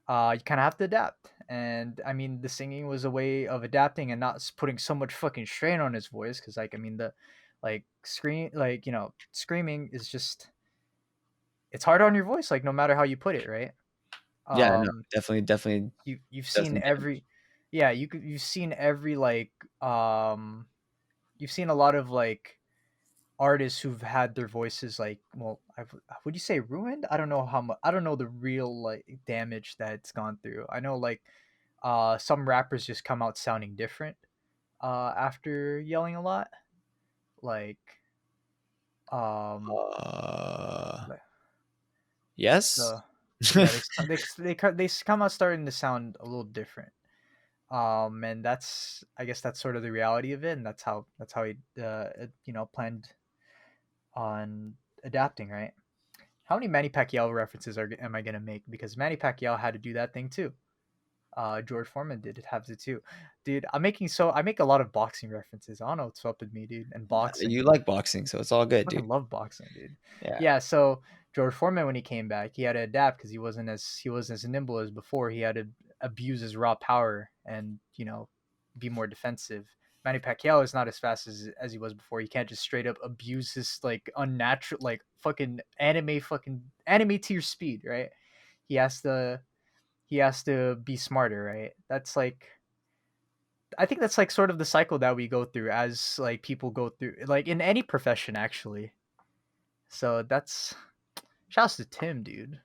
[SPEAKER 2] you kind of have to adapt. And I mean, the singing was a way of adapting and not putting so much fucking strain on his voice. Cause like, I mean, screaming is just, it's hard on your voice, like no matter how you put it, right?
[SPEAKER 1] yeah, no,
[SPEAKER 2] Um,
[SPEAKER 1] definitely
[SPEAKER 2] you've
[SPEAKER 1] does
[SPEAKER 2] seen
[SPEAKER 1] some
[SPEAKER 2] every,
[SPEAKER 1] damage.
[SPEAKER 2] yeah, you've seen every um, you've seen a lot of like artists who've had their voices like would you say ruined? I don't know how much. I don't know the real like damage that it's gone through. I know like some rappers just come out sounding different after yelling a lot, like um
[SPEAKER 1] Uh,
[SPEAKER 2] like
[SPEAKER 1] yes.
[SPEAKER 2] the yeah they come out starting to sound a little different. And that's I guess that's sort of the reality of it, and that's how he planned on adapting, right? How many Manny Pacquiao references am I gonna make? Because Manny Pacquiao had to do that thing too. George Foreman did have to too, dude. I make a lot of boxing references. I don't know what's up with me, dude, and
[SPEAKER 1] You
[SPEAKER 2] boxing.
[SPEAKER 1] like boxing, so it's all good, dude.
[SPEAKER 2] Fucking love boxing, dude.
[SPEAKER 1] Yeah.
[SPEAKER 2] Yeah, so George Foreman when he came back, he had to adapt because he wasn't as nimble as before. He had to abuse his raw power and be more defensive. Manny Pacquiao is not as fast as he was before. He can't just straight up abuse his like unnatural like fucking anime tier speed, right? He has to he has to be smarter, right? That's like I think that's like sort of the cycle that we go through as like people go through like in any profession actually. So that's shouts to Tim, dude,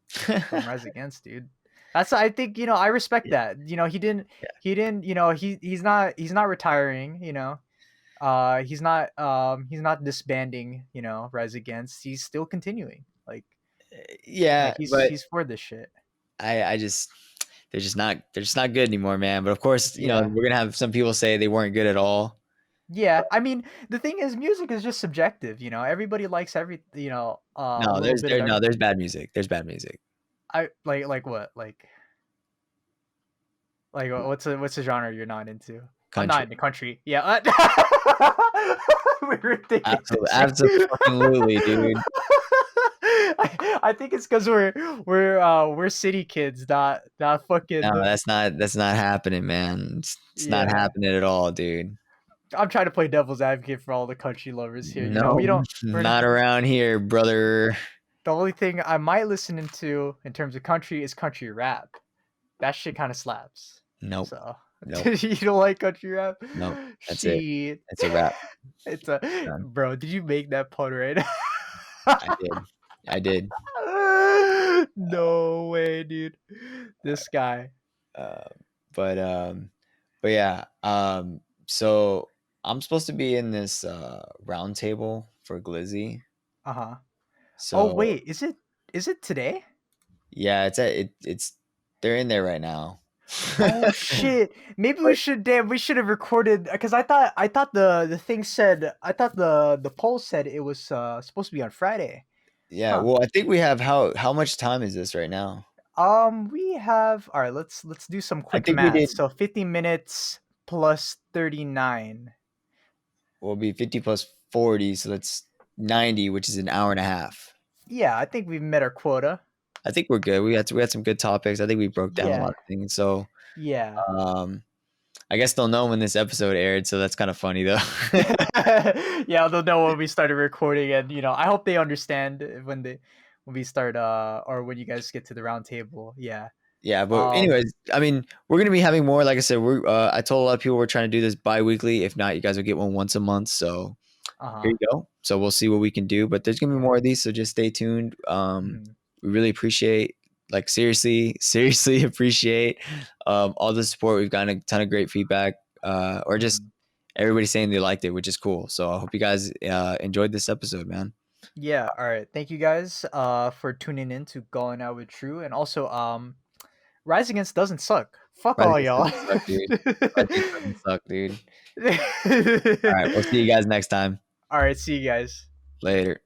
[SPEAKER 2] from Rise Against, dude. That's I think I respect
[SPEAKER 1] Yeah.
[SPEAKER 2] that. He didn't he's not retiring. He's not disbanding. Rise Against. He's still continuing. Like
[SPEAKER 1] Yeah,
[SPEAKER 2] he's
[SPEAKER 1] but
[SPEAKER 2] he's for this shit.
[SPEAKER 1] I just they're just not good anymore, man. But of course,
[SPEAKER 2] Yeah.
[SPEAKER 1] we're gonna have some people say they weren't good at all.
[SPEAKER 2] Yeah, I mean, the thing is, music is just subjective. Everybody likes a
[SPEAKER 1] No,
[SPEAKER 2] little bit of every.
[SPEAKER 1] there's bad music. There's bad music.
[SPEAKER 2] I like what what's the genre you're not into? I'm not
[SPEAKER 1] Country.
[SPEAKER 2] into country. Yeah. We're taking
[SPEAKER 1] Absolutely,
[SPEAKER 2] this.
[SPEAKER 1] absolutely, dude.
[SPEAKER 2] I think it's because we're city kids, not
[SPEAKER 1] No,
[SPEAKER 2] fucking
[SPEAKER 1] that's not happening, man. It's not
[SPEAKER 2] yeah.
[SPEAKER 1] happening at all, dude.
[SPEAKER 2] I'm trying to play devil's advocate for all the country lovers here. You know,
[SPEAKER 1] No,
[SPEAKER 2] we don't. We're
[SPEAKER 1] not around here, brother.
[SPEAKER 2] The only thing I might listen into in terms of country is country rap. That shit kind of slaps.
[SPEAKER 1] Nope.
[SPEAKER 2] So
[SPEAKER 1] Nope.
[SPEAKER 2] you don't like country rap?
[SPEAKER 1] Nope. That's it.
[SPEAKER 2] Shit.
[SPEAKER 1] It's a wrap.
[SPEAKER 2] It's a
[SPEAKER 1] Done.
[SPEAKER 2] bro. Did you make that pun right?
[SPEAKER 1] I did. I did.
[SPEAKER 2] No way, dude. This guy.
[SPEAKER 1] Uh, but yeah. So I'm supposed to be in this round table for Glizzy.
[SPEAKER 2] Uh huh.
[SPEAKER 1] So
[SPEAKER 2] Oh wait, is it today?
[SPEAKER 1] yeah, it's they're in there right now.
[SPEAKER 2] Oh shit! Maybe we should. Damn, we should have recorded because I thought the thing said I thought the poll said it was supposed to be on Friday.
[SPEAKER 1] Yeah,
[SPEAKER 2] Huh.
[SPEAKER 1] well, I think we have how much time is this right now?
[SPEAKER 2] We have all right. Let's do some quick
[SPEAKER 1] think we
[SPEAKER 2] math.
[SPEAKER 1] did-
[SPEAKER 2] So 50 minutes plus 39.
[SPEAKER 1] Will be 50 plus 40, so that's 90, which is an hour and a half.
[SPEAKER 2] Yeah, I think we've met our quota.
[SPEAKER 1] I think we're good. We had some good topics. I think we broke down a
[SPEAKER 2] Yeah.
[SPEAKER 1] lot of things. So
[SPEAKER 2] Yeah.
[SPEAKER 1] I guess they'll know when this episode aired, so that's kind of funny though.
[SPEAKER 2] Yeah, they'll know when we started recording, and I hope they understand when we start or when you guys get to the round table. Yeah.
[SPEAKER 1] Yeah, but
[SPEAKER 2] Um,
[SPEAKER 1] anyways, I mean, we're gonna be having more. Like I said, I told a lot of people we're trying to do this bi-weekly. If not, you guys will get one once a month. So here you go. So we'll see what we can do. But there's gonna be more of these, so just stay tuned.
[SPEAKER 2] Mhm.
[SPEAKER 1] We really appreciate, like seriously appreciate all the support. We've gotten a ton of great feedback, or just everybody saying they liked it, which is cool. So I hope you guys enjoyed this episode, man.
[SPEAKER 2] Yeah, all right. Thank you guys for tuning in to Going Out with True, and also Rise Against doesn't suck. Fuck all
[SPEAKER 1] Rise
[SPEAKER 2] y'all.
[SPEAKER 1] Against doesn't suck, dude. Rise Against doesn't suck, dude. All right, we'll see you guys next time.
[SPEAKER 2] All right, see you guys.
[SPEAKER 1] Later.